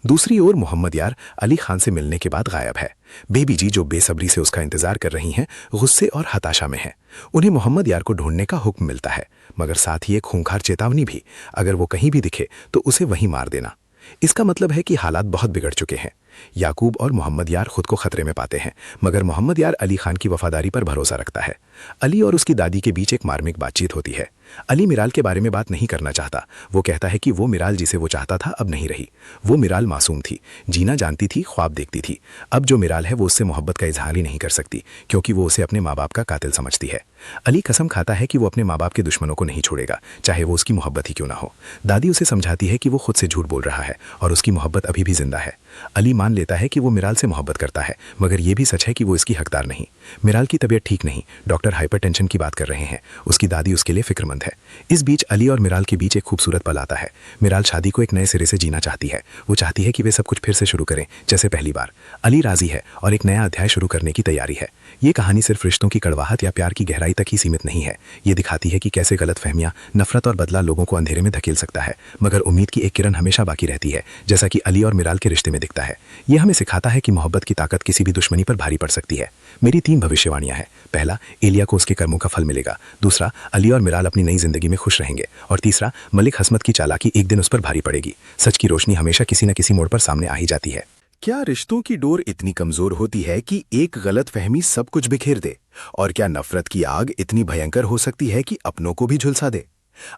दूसरी ओर मोहम्मद यार अली खान से मिलने के बाद गायब है। बेबी जी जो बेसब्री से उसका इंतजार कर रही हैं, गुस्से और हताशा में हैं। उन्हें मोहम्मद यार को ढूंढने का हुक्म मिलता है, मगर साथ ही एक खूंखार चेतावनी भी, अगर वो कहीं भी दिखे तो उसे वहीं मार देना। इसका मतलब है कि हालात बहुत बिगड़ चुके हैं। याकूब और मोहम्मद यार खुद को खतरे में पाते हैं, मगर मोहम्मद यार अली खान की वफादारी पर भरोसा रखता है। अली और उसकी दादी के बीच एक मार्मिक बातचीत होती है। अली मिराल के बारे में बात नहीं करना चाहता। वो कहता है कि वो मिराल जिसे वो चाहता था अब नहीं रही। वो मिराल मासूम थी, जीना जानती थी, ख्वाब देखती थी। अब जो मिराल है वो उससे मोहब्बत का इजहार ही नहीं कर सकती, क्योंकि वो उसे अपने माँ बाप का कातिल समझती है। अली कसम खाता है कि वो अपने माँ बाप के दुश्मनों को नहीं छोड़ेगा, चाहे वो उसकी मोहब्बत ही क्यों ना हो। दादी उसे समझाती है कि वो खुद से झूठ बोल रहा है और उसकी मोहब्बत अभी भी जिंदा है। अली मान लेता है कि वो मिराल से मोहब्बत करता है, मगर ये भी सच है कि वो इसकी हकदार नहीं। मिराल की तबीयत ठीक नहीं, डॉक्टर हाइपरटेंशन की बात कर रहे हैं। उसकी दादी उसके लिए फिक्रमंद है। इस बीच अली और मिराल के बीच एक खूबसूरत पल आता है। मिराल शादी को एक नए सिरे से जीना चाहती है। वो चाहती है कि वे सब कुछ फिर से शुरू करें जैसे पहली बार। अली राजी है और एक नया अध्याय शुरू करने की तैयारी है। ये कहानी सिर्फ रिश्तों की कड़वाहट या प्यार की गहराई तक ही सीमित नहीं है। ये दिखाती है कि कैसे गलतफहमियां, नफरत और बदला लोगों को अंधेरे में धकेल सकता है, मगर उम्मीद की एक किरण हमेशा बाकी रहती है, जैसा कि अली और मिराल के रिश्ते में दिखता है। यह हमें सिखाता है कि मोहब्बत की ताकत किसी भी दुश्मनी पर भारी पड़ सकती है। मेरी 3 भविष्यवाणियां हैं। पहला, एलिया को उसके कर्मों का फल मिलेगा। दूसरा, अली और मिराल अपनी नई जिंदगी में खुश रहेंगे। और तीसरा, मलिक हस्मत की चालाकी एक दिन उस पर भारी पड़ेगी। सच की रोशनी हमेशा किसी न किसी मोड़ पर सामने आ ही जाती है। क्या रिश्तों की डोर इतनी कमजोर होती है कि एक गलत फहमी सब कुछ बिखेर दे? और क्या नफरत की आग इतनी भयंकर हो सकती है कि अपनों को भी झुलसा दे?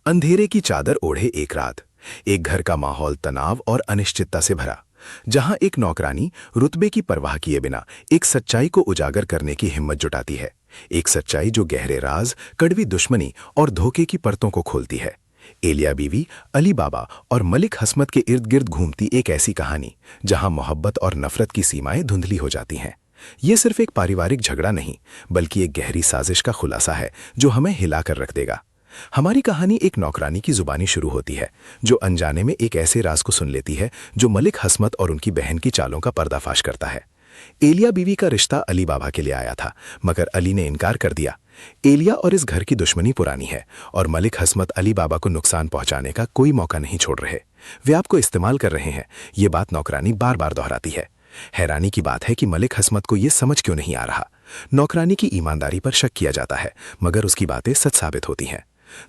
अंधेरे की चादर ओढ़े एक रात। एक घर का माहौल तनाव और अनिश्चितता से भरा, जहां एक नौकरानी रुतबे की परवाह किए बिना एक सच्चाई को उजागर करने की हिम्मत जुटाती है। एक सच्चाई जो गहरे राज, कड़वी दुश्मनी और धोखे की परतों को खोलती है। एलिया बीवी, अली बाबा और मलिक हस्मत के इर्द गिर्द घूमती एक ऐसी कहानी जहां मोहब्बत और नफरत की सीमाएं धुंधली हो जाती हैं। ये सिर्फ एक पारिवारिक झगड़ा नहीं, बल्कि एक गहरी साजिश का खुलासा है जो हमें हिलाकर रख देगा। हमारी कहानी एक नौकरानी की जुबानी शुरू होती है जो अनजाने में एक ऐसे राज को सुन लेती है जो मलिक हस्मत और उनकी बहन की चालों का पर्दाफाश करता है। एलिया बीवी का रिश्ता अली बाबा के लिए आया था, मगर अली ने इनकार कर दिया। एलिया और इस घर की दुश्मनी पुरानी है और मलिक हस्मत अली बाबा को नुकसान पहुंचाने का कोई मौका नहीं छोड़ रहे। वे आपको इस्तेमाल कर रहे हैं, ये बात नौकरानी बार बार दोहराती है। हैरानी की बात है कि मलिक हस्मत को यह समझ क्यों नहीं आ रहा। नौकरानी की ईमानदारी पर शक किया जाता है, मगर उसकी बातें सच साबित होती हैं।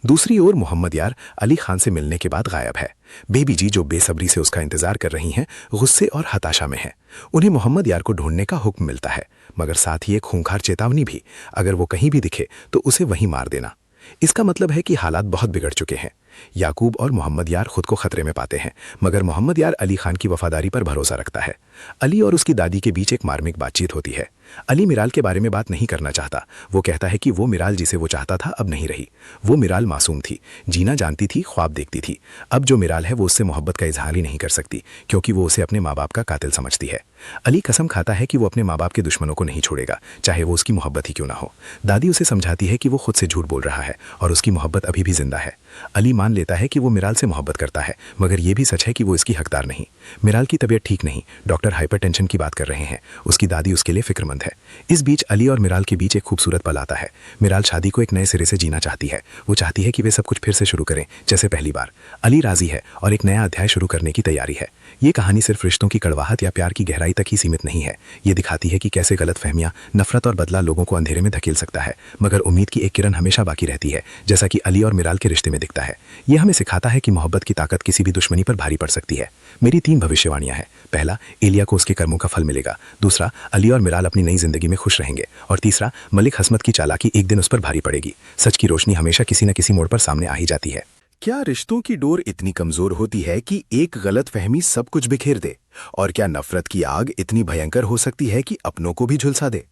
दूसरी ओर मोहम्मद यार अली खान से मिलने के बाद गायब है। बेबी जी जो बेसब्री से उसका इंतजार कर रही हैं, गुस्से और हताशा में हैं। उन्हें मोहम्मद यार को ढूंढने का हुक्म मिलता है, मगर साथ ही एक खूंखार चेतावनी भी, अगर वो कहीं भी दिखे तो उसे वहीं मार देना। इसका मतलब है कि हालात बहुत बिगड़ चुके हैं। याकूब और मोहम्मद यार खुद को खतरे में पाते हैं, मगर मोहम्मद यार अली खान की वफादारी पर भरोसा रखता है। अली और उसकी दादी के बीच एक मार्मिक बातचीत होती है। अली मिराल के बारे में बात नहीं करना चाहता। वो कहता है कि वो मिराल जिसे वो चाहता था अब नहीं रही। वो मिराल मासूम थी, जीना जानती थी, ख्वाब देखती थी। अब जो मिराल है वो उससे मोहब्बत का इजहार ही नहीं कर सकती, क्योंकि वो उसे अपने माँ बाप का कातिल समझती है। अली कसम खाता है कि वो अपने माँ बाप के दुश्मनों को नहीं छोड़ेगा, चाहे वो उसकी मोहब्बत ही क्यों ना हो। दादी उसे समझाती है कि वो खुद से झूठ बोल रहा है और उसकी मोहब्बत अभी भी जिंदा है। अली मान लेता है कि वो मिराल से मोहब्बत करता है, मगर ये भी सच है कि वो इसकी हकदार नहीं। मिराल की तबीयत ठीक नहीं, डॉक्टर हाइपरटेंशन की बात कर रहे हैं। उसकी दादी उसके लिए फिक्रमंद है। इस बीच अली और मिराल के बीच एक खूबसूरत पल आता है। मिराल शादी को एक नए सिरे से जीना चाहती है। वो चाहती है कि वे सब कुछ फिर से शुरू करें जैसे पहली बार। अली राजी है और एक नया अध्याय शुरू करने की तैयारी है। ये कहानी सिर्फ रिश्तों की कड़वाहट या प्यार की गहराई तक ही सीमित नहीं है। ये दिखाती है कि कैसे गलतफहमियां, नफरत और बदला लोगों को अंधेरे में धकेल सकता है, मगर उम्मीद की एक किरण हमेशा बाकी रहती है, जैसा कि अली और मिराल के रिश्ते में दिखता है। यह हमें सिखाता है कि मोहब्बत की ताकत किसी भी दुश्मनी पर भारी पड़ सकती है। मेरी 3 भविष्यवाणियां हैं। पहला, एलिया को उसके कर्मों का फल मिलेगा। दूसरा, अली और मिराल अपनी नई जिंदगी में खुश रहेंगे। और तीसरा, मलिक हस्मत की चालाकी एक दिन उस पर भारी पड़ेगी। सच की रोशनी हमेशा किसी न किसी मोड़ पर सामने आ ही जाती है। क्या रिश्तों की डोर इतनी कमजोर होती है कि एक गलत फहमी सब कुछ बिखेर दे? और क्या नफरत की आग इतनी भयंकर हो सकती है कि अपनों को भी झुलसा दे?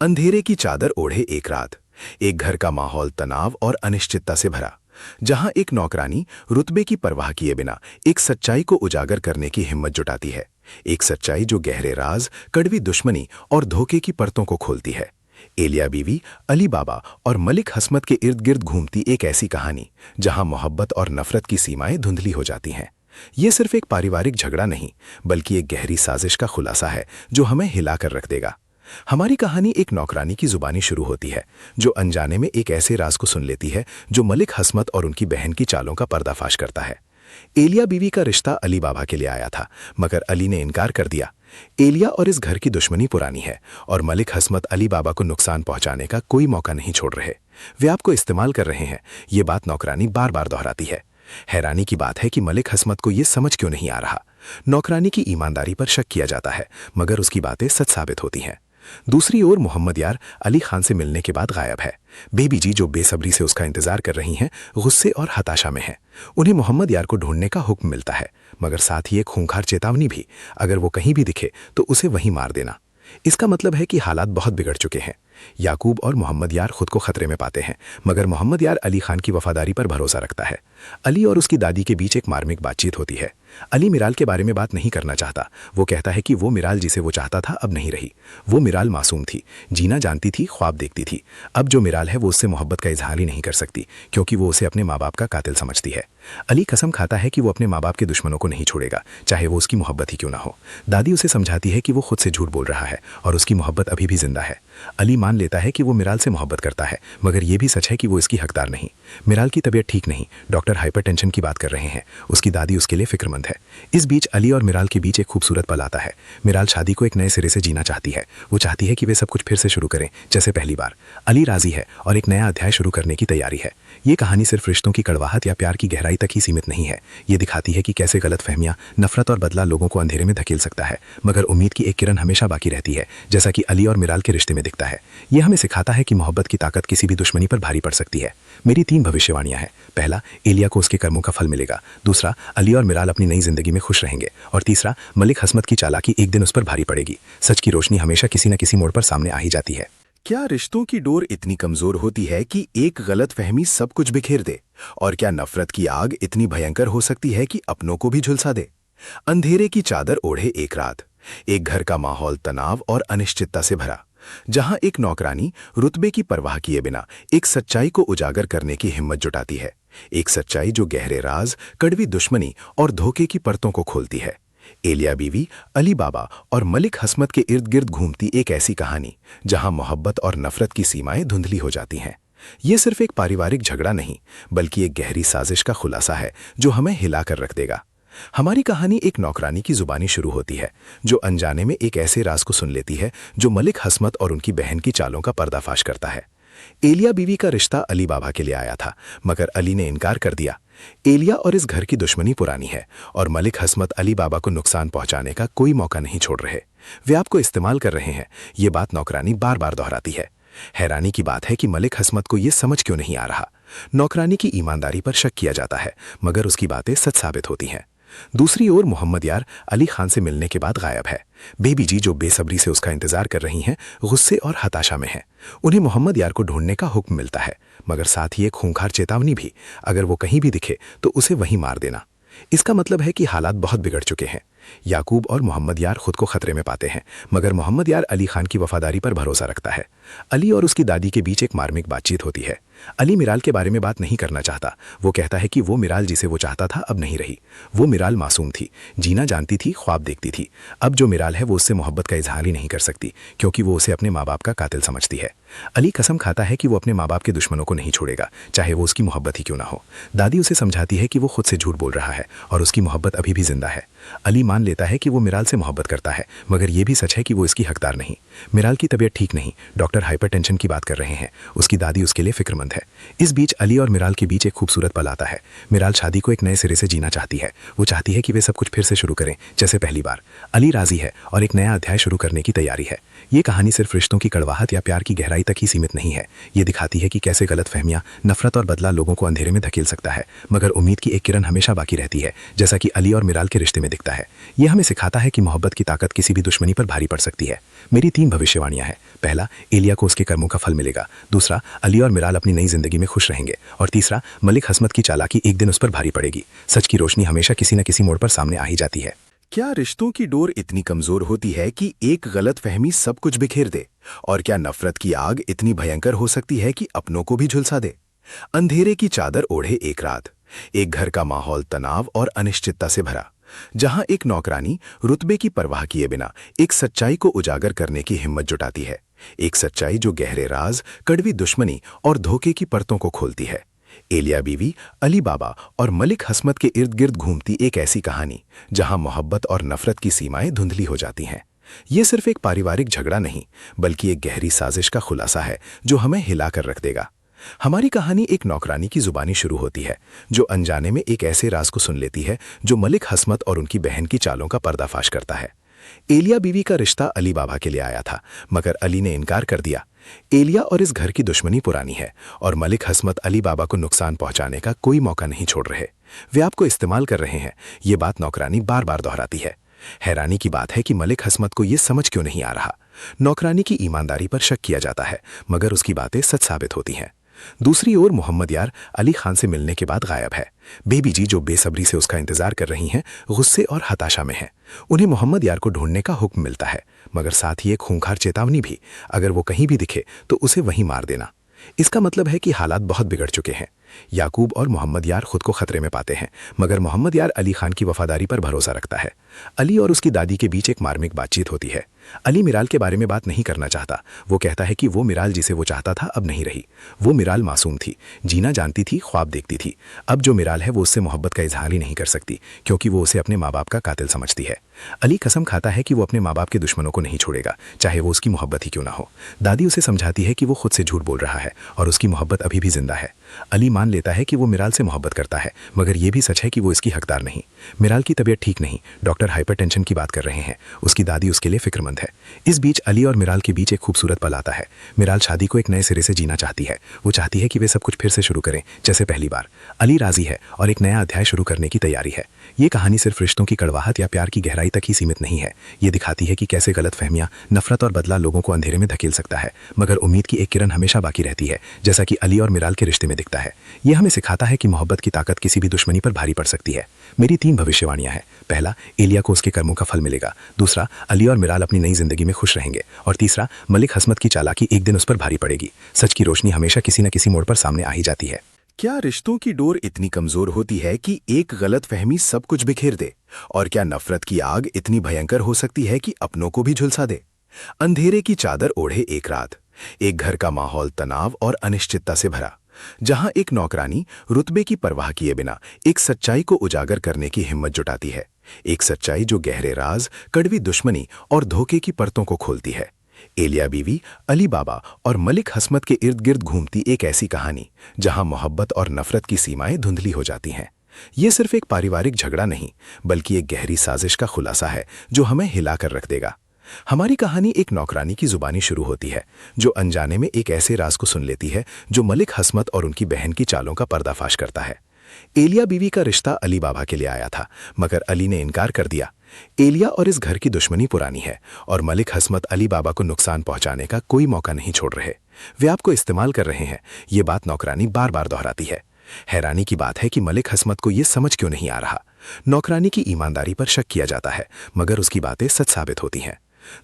अंधेरे की चादर ओढ़े एक रात। एक घर का माहौल तनाव और अनिश्चितता से भरा, जहां एक नौकरानी रुतबे की परवाह किए बिना एक सच्चाई को उजागर करने की हिम्मत जुटाती है। एक सच्चाई जो गहरे राज, कड़वी दुश्मनी और धोखे की परतों को खोलती है। एलिया बीवी, अली बाबा और मलिक हसमत के इर्द गिर्द घूमती एक ऐसी कहानी जहां मोहब्बत और नफरत की सीमाएं धुंधली हो जाती हैं। ये सिर्फ एक पारिवारिक झगड़ा नहीं, बल्कि एक गहरी साजिश का खुलासा है जो हमें हिलाकर रख देगा। हमारी कहानी एक नौकरानी की जुबानी शुरू होती है जो अनजाने में एक ऐसे राज को सुन लेती है जो मलिक हसमत और उनकी बहन की चालों का पर्दाफाश करता है। एलिया बीवी का रिश्ता अली बाबा के लिए आया था, मगर अली ने इनकार कर दिया। एलिया और इस घर की दुश्मनी पुरानी है और मलिक हसमत अली बाबा को नुकसान पहुंचाने का कोई मौका नहीं छोड़ रहे। वे आपको इस्तेमाल कर रहे हैं, ये बात नौकरानी बार बार दोहराती है। हैरानी की बात है कि मलिक हसमत को यह समझ क्यों नहीं आ रहा। नौकरानी की ईमानदारी पर शक किया जाता है, मगर उसकी बातें सच साबित होती हैं। दूसरी ओर मोहम्मद यार अली खान से मिलने के बाद गायब है। बेबी जी, जो बेसब्री से उसका इंतजार कर रही हैं, गुस्से और हताशा में हैं। उन्हें मोहम्मद यार को ढूंढने का हुक्म मिलता है, मगर साथ ही एक खूंखार चेतावनी भी, अगर वो कहीं भी दिखे तो उसे वहीं मार देना। इसका मतलब है कि हालात बहुत बिगड़ चुके हैं। याकूब और मोहम्मद यार खुद को खतरे में पाते हैं, मगर मोहम्मद यार अली खान की वफादारी पर भरोसा रखता है। अली और उसकी दादी के बीच एक मार्मिक बातचीत होती है। अली मिराल के बारे में बात नहीं करना चाहता। वो कहता है कि वो मिराल जिसे वो चाहता था अब नहीं रही। वो मिराल मासूम थी, जीना जानती थी, ख्वाब देखती थी। अब जो मिराल है वो उससे मोहब्बत का इजहार ही नहीं कर सकती, क्योंकि वो उसे अपने माँ बाप का कातिल समझती है। अली कसम खाता है कि वो अपने माँ बाप के दुश्मनों को नहीं छोड़ेगा, चाहे वो उसकी मोहब्बत ही क्यों ना हो। दादी उसे समझाती है कि वो खुद से झूठ बोल रहा है और उसकी मोहब्बत अभी भी जिंदा है। अली मान लेता है कि वो मिराल से मोहब्बत करता है, मगर ये भी सच है कि वो इसकी हकदार नहीं। मिराल की तबीयत ठीक नहीं, डॉक्टर हाइपरटेंशन की बात कर रहे हैं। उसकी दादी उसके लिए फिक्रमंद है। इस बीच अली और मिराल के बीच एक खूबसूरत पल आता है। मिराल शादी को एक नए सिरे से जीना चाहती है। वो चाहती है कि वे सब कुछ फिर से शुरू करें जैसे पहली बार। अली राजी है और एक नया अध्याय शुरू करने की तैयारी है। ये कहानी सिर्फ रिश्तों की कड़वाहट या प्यार की गहराई तक ही सीमित नहीं है। ये दिखाती है कि कैसे गलतफहमियां, नफरत और बदला लोगों को अंधेरे में धकेल सकता है, मगर उम्मीद की एक किरण हमेशा बाकी रहती है, जैसा कि अली और मिराल के रिश्ते में दिखता है। यह हमें सिखाता है कि मोहब्बत की ताकत किसी भी दुश्मनी पर भारी पड़ सकती है। मेरी 3 भविष्यवाणियां हैं। पहला, एलिया को उसके कर्मों का फल मिलेगा। दूसरा, अली और मिराल अपनी नई जिंदगी में खुश रहेंगे। और तीसरा, मलिक हसमत की चालाकी एक दिन उस पर भारी पड़ेगी। सच की रोशनी हमेशा किसी न किसी मोड़ पर सामने आ ही जाती है। क्या रिश्तों की डोर इतनी कमजोर होती है कि एक गलत फहमी सब कुछ बिखेर दे? और क्या नफरत की आग इतनी भयंकर हो सकती है कि अपनों को भी झुलसा दे? अंधेरे की चादर ओढ़े एक रात। एक घर का माहौल तनाव और अनिश्चितता से भरा, जहां एक नौकरानी रुतबे की परवाह किए बिना एक सच्चाई को उजागर करने की हिम्मत जुटाती है। एक सच्चाई जो गहरे राज, कड़वी दुश्मनी और धोखे की परतों को खोलती है। एलिया बीवी, अली बाबा और मलिक हसमत के इर्द गिर्द घूमती एक ऐसी कहानी जहां मोहब्बत और नफरत की सीमाएं धुंधली हो जाती हैं। ये सिर्फ एक पारिवारिक झगड़ा नहीं, बल्कि एक गहरी साजिश का खुलासा है जो हमें हिलाकर रख देगा। हमारी कहानी एक नौकरानी की जुबानी शुरू होती है जो अनजाने में एक ऐसे राज को सुन लेती है जो मलिक हसमत और उनकी बहन की चालों का पर्दाफाश करता है। एलिया बीवी का रिश्ता अली बाबा के लिए आया था, मगर अली ने इनकार कर दिया। एलिया और इस घर की दुश्मनी पुरानी है और मलिक हसमत अली बाबा को नुकसान पहुंचाने का कोई मौका नहीं छोड़ रहे। वे आपको इस्तेमाल कर रहे हैं, ये बात नौकरानी बार बार दोहराती है। हैरानी की बात है कि मलिक हसमत को यह समझ क्यों नहीं आ रहा। नौकरानी की ईमानदारी पर शक किया जाता है, मगर उसकी बातें सच साबित होती हैं। दूसरी ओर मोहम्मद यार अली खान से मिलने के बाद गायब है। बेबी जी, जो बेसब्री से उसका इंतजार कर रही हैं, गुस्से और हताशा में हैं। उन्हें मोहम्मद यार को ढूंढने का हुक्म मिलता है, मगर साथ ही एक खूंखार चेतावनी भी, अगर वो कहीं भी दिखे तो उसे वहीं मार देना। इसका मतलब है कि हालात बहुत बिगड़ चुके हैं। याकूब और मोहम्मद यार खुद को खतरे में पाते हैं, मगर मोहम्मद यार अली खान की वफादारी पर भरोसा रखता है। अली और उसकी दादी के बीच एक मार्मिक बातचीत होती है। अली मिराल के बारे में बात नहीं करना चाहता। वो कहता है कि वो मिराल जिसे वो चाहता था अब नहीं रही। वो मिराल मासूम थी, जीना जानती थी, ख्वाब देखती थी। अब जो मिराल है वो उससे मोहब्बत का इजहार ही नहीं कर सकती, क्योंकि वो उसे अपने माँ बाप का कातिल समझती है। अली कसम खाता है कि वो अपने माँ बाप के दुश्मनों को नहीं छोड़ेगा, चाहे वो उसकी मोहब्बत ही क्यों ना हो। दादी उसे समझाती है कि वो खुद से झूठ बोल रहा है और उसकी मोहब्बत अभी भी जिंदा है। अली मान लेता है कि वो मिराल से मोहब्बत करता है, मगर ये भी सच है कि वो इसकी हकदार नहीं। मिराल की तबीयत ठीक नहीं, डॉक्टर हाइपरटेंशन की बात कर रहे हैं। उसकी दादी उसके लिए फिक्रमंद है। इस बीच अली और मिराल के बीच एक खूबसूरत पल आता है। मिराल शादी को एक नए सिरे से जीना चाहती है। वो चाहती है कि वे सब कुछ फिर से शुरू करें जैसे पहली बार। अली राजी है और एक नया अध्याय शुरू करने की तैयारी है। ये कहानी सिर्फ रिश्तों की कड़वाहट या प्यार की गहराई तक ही सीमित नहीं है। ये दिखाती है कि कैसे गलतफहमियां, नफरत और बदला लोगों को अंधेरे में धकेल सकता है, मगर उम्मीद की एक किरण हमेशा बाकी रहती है, जैसा कि अली और मिराल के रिश्ते में दिखता है। यह हमें सिखाता है कि मोहब्बत की ताकत किसी भी दुश्मनी पर भारी पड़ सकती है। मेरी 3 भविष्यवाणियां हैं। पहला, एलिया को उसके कर्मों का फल मिलेगा। दूसरा, अली और मिराल अपनी नई जिंदगी में खुश रहेंगे। और तीसरा, मलिक हसमत की चालाकी एक दिन उस पर भारी पड़ेगी। सच की रोशनी हमेशा किसी न किसी मोड़ पर सामने आ ही जाती है। क्या रिश्तों की डोर इतनी कमजोर होती है कि एक गलत फहमी सब कुछ बिखेर दे? और क्या नफरत की आग इतनी भयंकर हो सकती है कि अपनों को भी झुलसा दे? अंधेरे की चादर ओढ़े एक रात। एक घर का माहौल तनाव और अनिश्चितता से भरा, जहां एक नौकरानी रुतबे की परवाह किए बिना एक सच्चाई को उजागर करने की हिम्मत जुटाती है। एक सच्चाई जो गहरे राज, कड़वी दुश्मनी और धोखे की परतों को खोलती है। एलिया बीवी, अली बाबा और मलिक हसमत के इर्द गिर्द घूमती एक ऐसी कहानी जहां मोहब्बत और नफरत की सीमाएं धुंधली हो जाती हैं। ये सिर्फ एक पारिवारिक झगड़ा नहीं, बल्कि एक गहरी साजिश का खुलासा है जो हमें हिलाकर रख देगा। हमारी कहानी एक नौकरानी की जुबानी शुरू होती है, जो अनजाने में एक ऐसे राज को सुन लेती है जो मलिक हसमत और उनकी बहन की चालों का पर्दाफाश करता है। एलिया बीवी का रिश्ता अली बाबा के लिए आया था, मगर अली ने इनकार कर दिया। एलिया और इस घर की दुश्मनी पुरानी है और मलिक हसमत अली बाबा को नुकसान पहुंचाने का कोई मौका नहीं छोड़ रहे। वे आपको इस्तेमाल कर रहे हैं, ये बात नौकरानी बार बार दोहराती है। हैरानी की बात है कि मलिक हसमत को यह समझ क्यों नहीं आ रहा। नौकरानी की ईमानदारी पर शक किया जाता है, मगर उसकी बातें सच साबित होती हैं। दूसरी ओर मोहम्मद यार अली खान से मिलने के बाद गायब है। बेबी जी, जो बेसब्री से उसका इंतजार कर रही हैं, गुस्से और हताशा में हैं। उन्हें मोहम्मद यार को ढूंढने का हुक्म मिलता है, मगर साथ ही एक खूंखार चेतावनी भी, अगर वो कहीं भी दिखे तो उसे वहीं मार देना। इसका मतलब है कि हालात बहुत बिगड़ चुके हैं। याकूब और मोहम्मद यार खुद को खतरे में पाते हैं, मगर मोहम्मद यार अली खान की वफादारी पर भरोसा रखता है। अली और उसकी दादी के बीच एक मार्मिक बातचीत होती है। अली मिराल के बारे में बात नहीं करना चाहता। वो कहता है कि वो मिराल जिसे वो चाहता था अब नहीं रही। वो मिराल मासूम थी, जीना जानती थी, ख्वाब देखती थी। अब जो मिराल है वो उससे मोहब्बत का इजहार ही नहीं कर सकती, क्योंकि वो उसे अपने माँ बाप का कातिल समझती है। अली कसम खाता है कि वो अपने माँ बाप के दुश्मनों को नहीं छोड़ेगा, चाहे वो उसकी मोहब्बत ही क्यों ना हो। दादी उसे समझाती है कि वो खुद से झूठ बोल रहा है और उसकी मोहब्बत अभी भी जिंदा है। अली मान लेता है कि वो मिराल से मोहब्बत करता है, मगर ये भी सच है कि वो इसकी हकदार नहीं। मिराल की तबीयत ठीक नहीं, डॉक्टर हाइपरटेंशन की बात कर रहे हैं। उसकी दादी उसके लिए फिक्रमंद है। इस बीच अली और मिराल के बीच एक खूबसूरत पल आता है। मिराल शादी को एक नए सिरे से जीना चाहती है। वो चाहती है कि वे सब कुछ फिर से शुरू करें जैसे पहली बार। अली राजी है और एक नया अध्याय शुरू करने की तैयारी है। ये कहानी सिर्फ रिश्तों की कड़वाहट या प्यार की गहराई तक ही सीमित नहीं है। ये दिखाती है कि कैसे गलतफहमियां, नफरत और बदला लोगों को अंधेरे में धकेल सकता है, मगर उम्मीद की एक किरण हमेशा बाकी रहती है, जैसा कि अली और मिराल के रिश्ते में दिखता है। ये हमें सिखाता है कि मोहब्बत की ताकत किसी भी दुश्मनी पर भारी पड़ सकती है। मेरी 3 भविष्यवाणियां हैं। पहला, एलिया को उसके कर्मों का फल मिलेगा। दूसरा, अली और मिराल अपनी नई जिंदगी में खुश रहेंगे। और तीसरा, मलिक हसमत की चालाकी एक दिन उस पर भारी पड़ेगी। सच की रोशनी हमेशा किसी न किसी मोड़ पर सामने आ ही जाती है। क्या रिश्तों की डोर इतनी कमजोर होती है कि एक गलत फहमी सब कुछ बिखेर दे? और क्या नफरत की आग इतनी भयंकर हो सकती है कि अपनों को भी झुलसा दे? अंधेरे की चादर ओढ़े एक रात। एक घर का माहौल तनाव और अनिश्चितता से भरा, जहां एक नौकरानी रुतबे की परवाह किए बिना एक सच्चाई को उजागर करने की हिम्मत जुटाती है। एक सच्चाई जो गहरे राज, कड़वी दुश्मनी और धोखे की परतों को खोलती है। एलिया बीवी, अली बाबा और मलिक हसमत के इर्द गिर्द घूमती एक ऐसी कहानी जहां मोहब्बत और नफरत की सीमाएं धुंधली हो जाती हैं। ये सिर्फ एक पारिवारिक झगड़ा नहीं, बल्कि एक गहरी साजिश का खुलासा है जो हमें हिलाकर रख देगा। हमारी कहानी एक नौकरानी की जुबानी शुरू होती है, जो अनजाने में एक ऐसे राज को सुन लेती है जो मलिक हसमत और उनकी बहन की चालों का पर्दाफाश करता है। एलिया बीवी का रिश्ता अली बाबा के लिए आया था, मगर अली ने इनकार कर दिया। एलिया और इस घर की दुश्मनी पुरानी है और मलिक हसमत अली बाबा को नुकसान पहुंचाने का कोई मौका नहीं छोड़ रहे। वे आपको इस्तेमाल कर रहे हैं, ये बात नौकरानी बार बार दोहराती है। हैरानी की बात है कि मलिक हसमत को यह समझ क्यों नहीं आ रहा। नौकरानी की ईमानदारी पर शक किया जाता है, मगर उसकी बातें सच साबित होती हैं।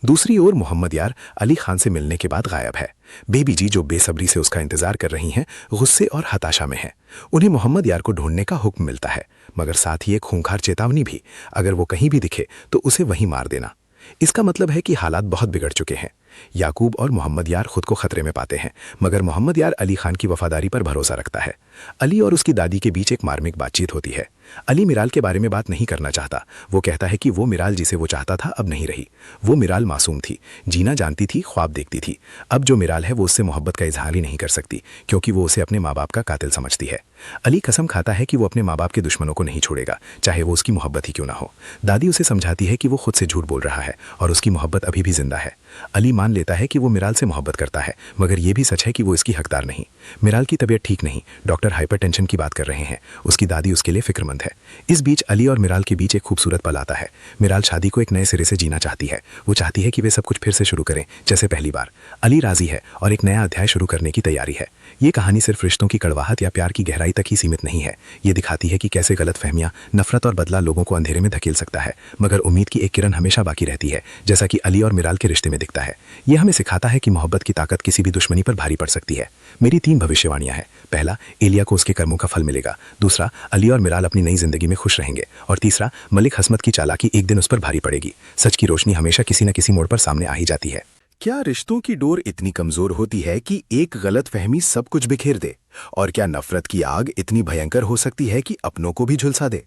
दूसरी ओर मोहम्मद यार अली खान से मिलने के बाद गायब है। बेबी जी, जो बेसब्री से उसका इंतजार कर रही हैं, गुस्से और हताशा में हैं। उन्हें मोहम्मद यार को ढूंढने का हुक्म मिलता है, मगर साथ ही एक खूंखार चेतावनी भी, अगर वो कहीं भी दिखे तो उसे वहीं मार देना। इसका मतलब है कि हालात बहुत बिगड़ चुके हैं। याकूब और मोहम्मद यार खुद को खतरे में पाते हैं, मगर मोहम्मद यार अली खान की वफादारी पर भरोसा रखता है। अली और उसकी दादी के बीच एक मार्मिक बातचीत होती है। अली मिराल के बारे में बात नहीं करना चाहता। वो कहता है कि वो मिराल जिसे वो चाहता था अब नहीं रही। वो मिराल मासूम थी, जीना जानती थी, ख्वाब देखती थी। अब जो मिराल है वो उससे मोहब्बत का इजहार ही नहीं कर सकती, क्योंकि वो उसे अपने माँ बाप का कातिल समझती है। अली कसम खाता है कि वो अपने माँ बाप के दुश्मनों को नहीं छोड़ेगा, चाहे वो उसकी मोहब्बत ही क्यों ना हो। दादी उसे समझाती है कि वो खुद से झूठ बोल रहा है और उसकी मोहब्बत अभी भी जिंदा है। अली मान लेता है कि वो मिराल से मोहब्बत करता है, मगर ये भी सच है कि वो इसकी हकदार नहीं। मिराल की तबीयत ठीक नहीं, डॉक्टर हाइपरटेंशन की बात कर रहे हैं। उसकी दादी उसके लिए फिक्रमंद फिक्रमंद है। इस बीच अली और मिराल के बीच एक खूबसूरत पल आता है। मिराल शादी को एक नए सिरे से जीना चाहती है। वो चाहती है कि वे सब कुछ फिर से शुरू करें जैसे पहली बार। अली राजी है और एक नया अध्याय शुरू करने की तैयारी है। ये कहानी सिर्फ रिश्तों की कड़वाहट या प्यार की गहराई तक ही सीमित नहीं है। ये दिखाती है कि कैसे गलतफहमियां, नफरत और बदला लोगों को अंधेरे में धकेल सकता है, मगर उम्मीद की एक किरण हमेशा बाकी रहती है, जैसा कि अली और मिराल के रिश्ते में दिखता है। ये हमें सिखाता है कि मोहब्बत की ताकत किसी भी दुश्मनी पर भारी पड़ सकती है। मेरी 3 भविष्यवाणियां हैं। पहला, एलिया को उसके कर्मों का फल मिलेगा। दूसरा, अली और मिराल अपनी नई जिंदगी में खुश रहेंगे। और तीसरा, मलिक हसमत की चालाकी एक दिन उस पर भारी पड़ेगी। सच की रोशनी हमेशा किसी न किसी मोड़ पर सामने आ ही जाती है। क्या रिश्तों की डोर इतनी कमजोर होती है कि एक गलत फहमी सब कुछ बिखेर दे? और क्या नफरत की आग इतनी भयंकर हो सकती है कि अपनों को भी झुलसा दे?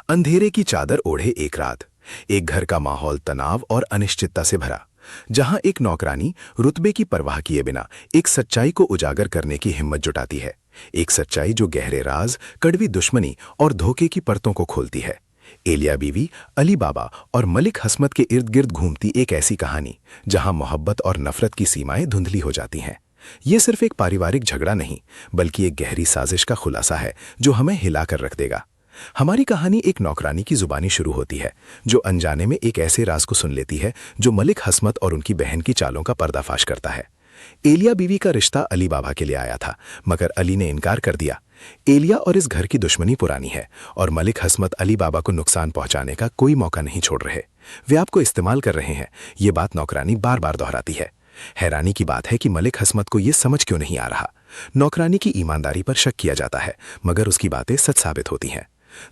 अंधेरे की चादर ओढ़े एक रात। एक घर का माहौल तनाव और अनिश्चितता से भरा, जहां एक नौकरानी रुतबे की परवाह किए बिना एक सच्चाई को उजागर करने की हिम्मत जुटाती है। एक सच्चाई जो गहरे राज, कड़वी दुश्मनी और धोखे की परतों को खोलती है। एलिया बीवी, अली बाबा और मलिक हसमत के इर्द गिर्द घूमती एक ऐसी कहानी जहां मोहब्बत और नफरत की सीमाएं धुंधली हो जाती हैं। ये सिर्फ एक पारिवारिक झगड़ा नहीं, बल्कि एक गहरी साजिश का खुलासा है जो हमें हिलाकर रख देगा। हमारी कहानी एक नौकरानी की जुबानी शुरू होती है, जो अनजाने में एक ऐसे राज को सुन लेती है जो मलिक हसमत और उनकी बहन की चालों का पर्दाफाश करता है। एलिया बीवी का रिश्ता अली बाबा के लिए आया था, मगर अली ने इनकार कर दिया। एलिया और इस घर की दुश्मनी पुरानी है और मलिक हसमत अली बाबा को नुकसान पहुंचाने का कोई मौका नहीं छोड़ रहे। वे आपको इस्तेमाल कर रहे हैं, ये बात नौकरानी बार बार दोहराती है। हैरानी की बात है कि मलिक हसमत को यह समझ क्यों नहीं आ रहा। नौकरानी की ईमानदारी पर शक किया जाता है, मगर उसकी बातें सच साबित होती हैं।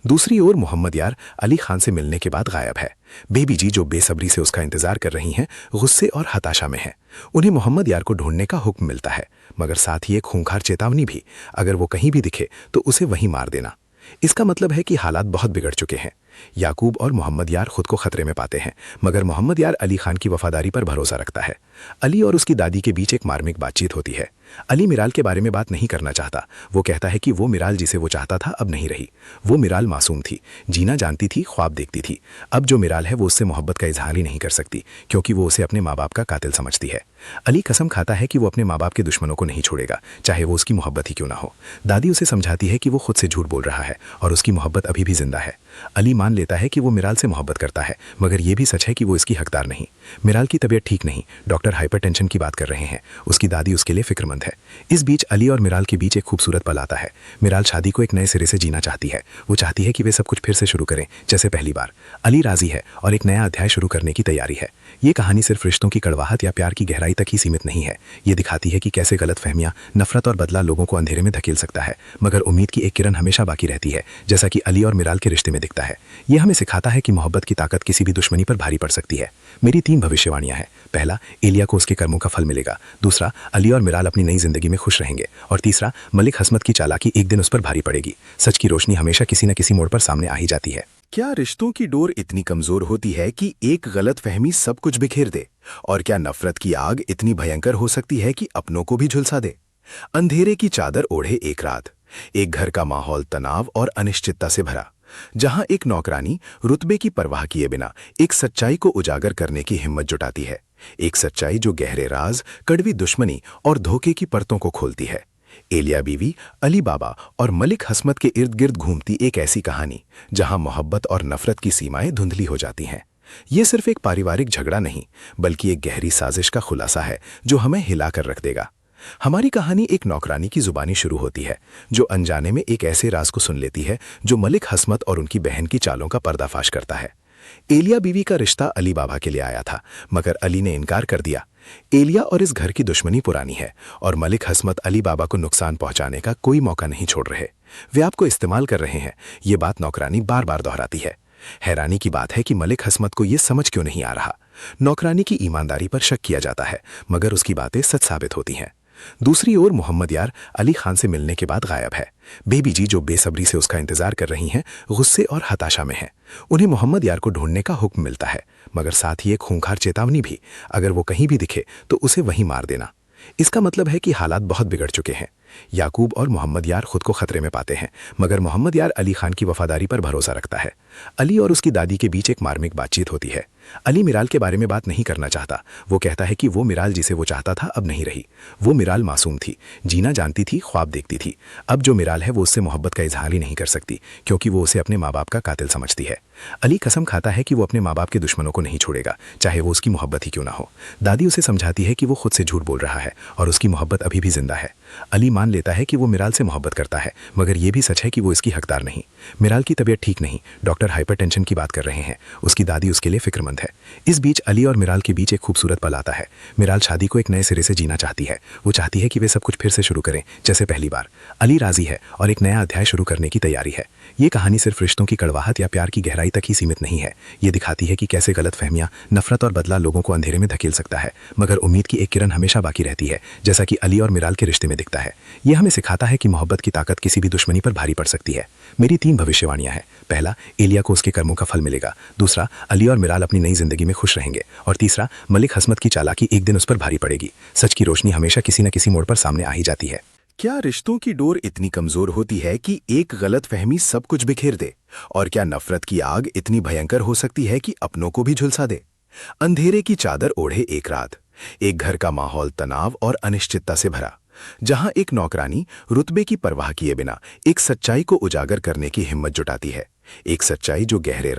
दूसरी ओर मोहम्मद यार अली खान से मिलने के बाद गायब है। बेबी जी, जो बेसब्री से उसका इंतजार कर रही हैं, गुस्से और हताशा में हैं। उन्हें मोहम्मद यार को ढूंढने का हुक्म मिलता है, मगर साथ ही एक खूंखार चेतावनी भी, अगर वो कहीं भी दिखे तो उसे वहीं मार देना। इसका मतलब है कि हालात बहुत बिगड़ चुके हैं। याकूब और मोहम्मद यार खुद को खतरे में पाते हैं, मगर मोहम्मद यार अली खान की वफादारी पर भरोसा रखता है। अली और उसकी दादी के बीच एक मार्मिक बातचीत होती है। अली मिराल के बारे में बात नहीं करना चाहता। वो कहता है कि वो मिराल जिसे वो चाहता था अब नहीं रही। वो मिराल मासूम थी, जीना जानती थी, ख्वाब देखती थी। अब जो मिराल है वो उससे मोहब्बत का इजहार ही नहीं कर सकती, क्योंकि वो उसे अपने माँ बाप का कातिल समझती है। अली कसम खाता है कि वो अपने माँ बाप के दुश्मनों को नहीं छोड़ेगा, चाहे वो उसकी मोहब्बत ही क्यों ना हो। दादी उसे समझाती है कि वो खुद से झूठ बोल रहा है और उसकी मोहब्बत अभी भी जिंदा है। अली मान लेता है कि वो मिराल से मोहब्बत करता है, मगर ये भी सच है कि वो इसकी हकदार नहीं। मिराल की तबीयत ठीक नहीं, डॉक्टर हाइपरटेंशन की बात कर रहे हैं। उसकी दादी उसके लिए फिक्रमंद है। इस बीच अली और मिराल के बीच एक खूबसूरत पल आता है। मिराल शादी को एक नए सिरे से जीना चाहती है। वो चाहती है कि वे सब कुछ फिर से शुरू करें जैसे पहली बार। अली राजी है और एक नया अध्याय शुरू करने की तैयारी है। ये कहानी सिर्फ रिश्तों की कड़वाहट या प्यार की गहराई तक ही सीमित नहीं है। ये दिखाती है कि कैसे गलतफहमियां, नफरत और बदला लोगों को अंधेरे में धकेल सकता है, मगर उम्मीद की एक किरण हमेशा बाकी रहती है, जैसा कि अली और मिराल के रिश्ते में दिखता है। ये हमें सिखाता है कि मोहब्बत की ताकत किसी भी दुश्मनी पर भारी पड़ सकती है। मेरी 3 भविष्यवाणियां हैं। पहला, एलिया को उसके कर्मों का फल मिलेगा। दूसरा, अली और मिराल अपनी नई जिंदगी में खुश रहेंगे। और तीसरा, मलिक हसमत की चालाकी एक दिन उस पर भारी पड़ेगी। सच की रोशनी हमेशा किसी न किसी मोड़ पर सामने आ ही जाती है। क्या रिश्तों की डोर इतनी कमजोर होती है कि एक गलत फहमी सब कुछ बिखेर दे? और क्या नफरत की आग इतनी भयंकर हो सकती है कि अपनों को भी झुलसा दे? अंधेरे की चादर ओढ़े एक रात। एक घर का माहौल तनाव और अनिश्चितता से भरा, जहां एक नौकरानी रुतबे की परवाह किए बिना एक सच्चाई को उजागर करने की हिम्मत जुटाती है। एक सच्चाई जो गहरे राज, कड़वी दुश्मनी और धोखे की परतों को खोलती है। एलिया बीवी, अली बाबा और मलिक हसमत के इर्द गिर्द घूमती एक ऐसी कहानी जहां मोहब्बत और नफरत की सीमाएं धुंधली हो जाती हैं। ये सिर्फ एक पारिवारिक झगड़ा नहीं, बल्कि एक गहरी साजिश का खुलासा है जो हमें हिलाकर रख देगा। हमारी कहानी एक नौकरानी की जुबानी शुरू होती है, जो अनजाने में एक ऐसे राज को सुन लेती है जो मलिक हसमत और उनकी बहन की चालों का पर्दाफाश करता है। एलिया बीवी का रिश्ता अली बाबा के लिए आया था, मगर अली ने इनकार कर दिया। एलिया और इस घर की दुश्मनी पुरानी है और मलिक हसमत अली बाबा को नुकसान पहुंचाने का कोई मौका नहीं छोड़ रहे। वे आपको इस्तेमाल कर रहे हैं, ये बात नौकरानी बार बार दोहराती है। हैरानी की बात है कि मलिक हसमत को यह समझ क्यों नहीं आ रहा। नौकरानी की ईमानदारी पर शक किया जाता है, मगर उसकी बातें सच साबित होती हैं। दूसरी ओर मोहम्मद यार अली खान से मिलने के बाद गायब है। बेबी जी, जो बेसब्री से उसका इंतजार कर रही हैं, गुस्से और हताशा में हैं। उन्हें मोहम्मद यार को ढूंढने का हुक्म मिलता है, मगर साथ ही एक खूंखार चेतावनी भी, अगर वो कहीं भी दिखे तो उसे वहीं मार देना। इसका मतलब है कि हालात बहुत बिगड़ चुके हैं। याकूब और मोहम्मद यार खुद को खतरे में पाते हैं, मगर मोहम्मद यार अली खान की वफादारी पर भरोसा रखता है। अली और उसकी दादी के बीच एक मार्मिक बातचीत होती है। अली मिराल के बारे में बात नहीं करना चाहता। वो कहता है कि वो मिराल जिसे वो चाहता था अब नहीं रही। वो मिराल मासूम थी, जीना जानती थी, ख्वाब देखती थी। अब जो मिराल है वो उससे मोहब्बत का इजहार ही नहीं कर सकती, क्योंकि वो उसे अपने माँ बाप का कातिल समझती है। अली कसम खाता है कि वो अपने माँ बाप के दुश्मनों को नहीं छोड़ेगा, चाहे वो उसकी मोहब्बत ही क्यों ना हो। दादी उसे समझाती है कि वो खुद से झूठ बोल रहा है और उसकी मोहब्बत अभी भी जिंदा है। अली मान लेता है कि वो मिराल से मोहब्बत करता है, मगर ये भी सच है कि वो इसकी हकदार नहीं। मिराल की तबीयत ठीक नहीं, डॉक्टर हाइपरटेंशन की बात कर रहे हैं। उसकी दादी उसके लिए फिक्रमंद है। इस बीच अली और मिराल के बीच एक खूबसूरत पल आता है। मिराल शादी को एक नए सिरे से जीना चाहती है। वो चाहती है कि वे सब कुछ फिर से शुरू करें जैसे पहली बार। अली राजी है और एक नया अध्याय शुरू करने की तैयारी है। ये कहानी सिर्फ रिश्तों की कड़वाहट या प्यार की गहराई तक ही सीमित नहीं है। ये दिखाती है कि कैसे गलतफहमियां, नफरत और बदला लोगों को अंधेरे में धकेल सकता है, मगर उम्मीद की एक किरण हमेशा बाकी रहती है, जैसा कि अली और मिराल के रिश्ते में दिखता है। ये हमें सिखाता है कि मोहब्बत की ताकत किसी भी दुश्मनी पर भारी पड़ सकती है। मेरी 3 भविष्यवाणियां हैं। पहला, एलिया को उसके कर्मों का फल मिलेगा। दूसरा, अली और मिराल अपनी नई जिंदगी में खुश रहेंगे। और तीसरा, मलिक हसमत की चालाकी एक दिन उस पर भारी पड़ेगी। सच की रोशनी हमेशा किसी न किसी मोड़ पर सामने आ ही जाती है। क्या रिश्तों की डोर इतनी कमजोर होती है कि एक गलत फहमी सब कुछ बिखेर दे? और क्या नफरत की आग इतनी भयंकर हो सकती है कि अपनों को भी झुलसा दे? अंधेरे की चादर ओढ़े एक रात। एक घर का माहौल तनाव और अनिश्चितता से भरा, जहां एक नौकरानी रुतबे की परवाह किए बिना एक सच्चाई को उजागर करने की हिम्मत जुटाती है। एक सच्चाई जो गहरे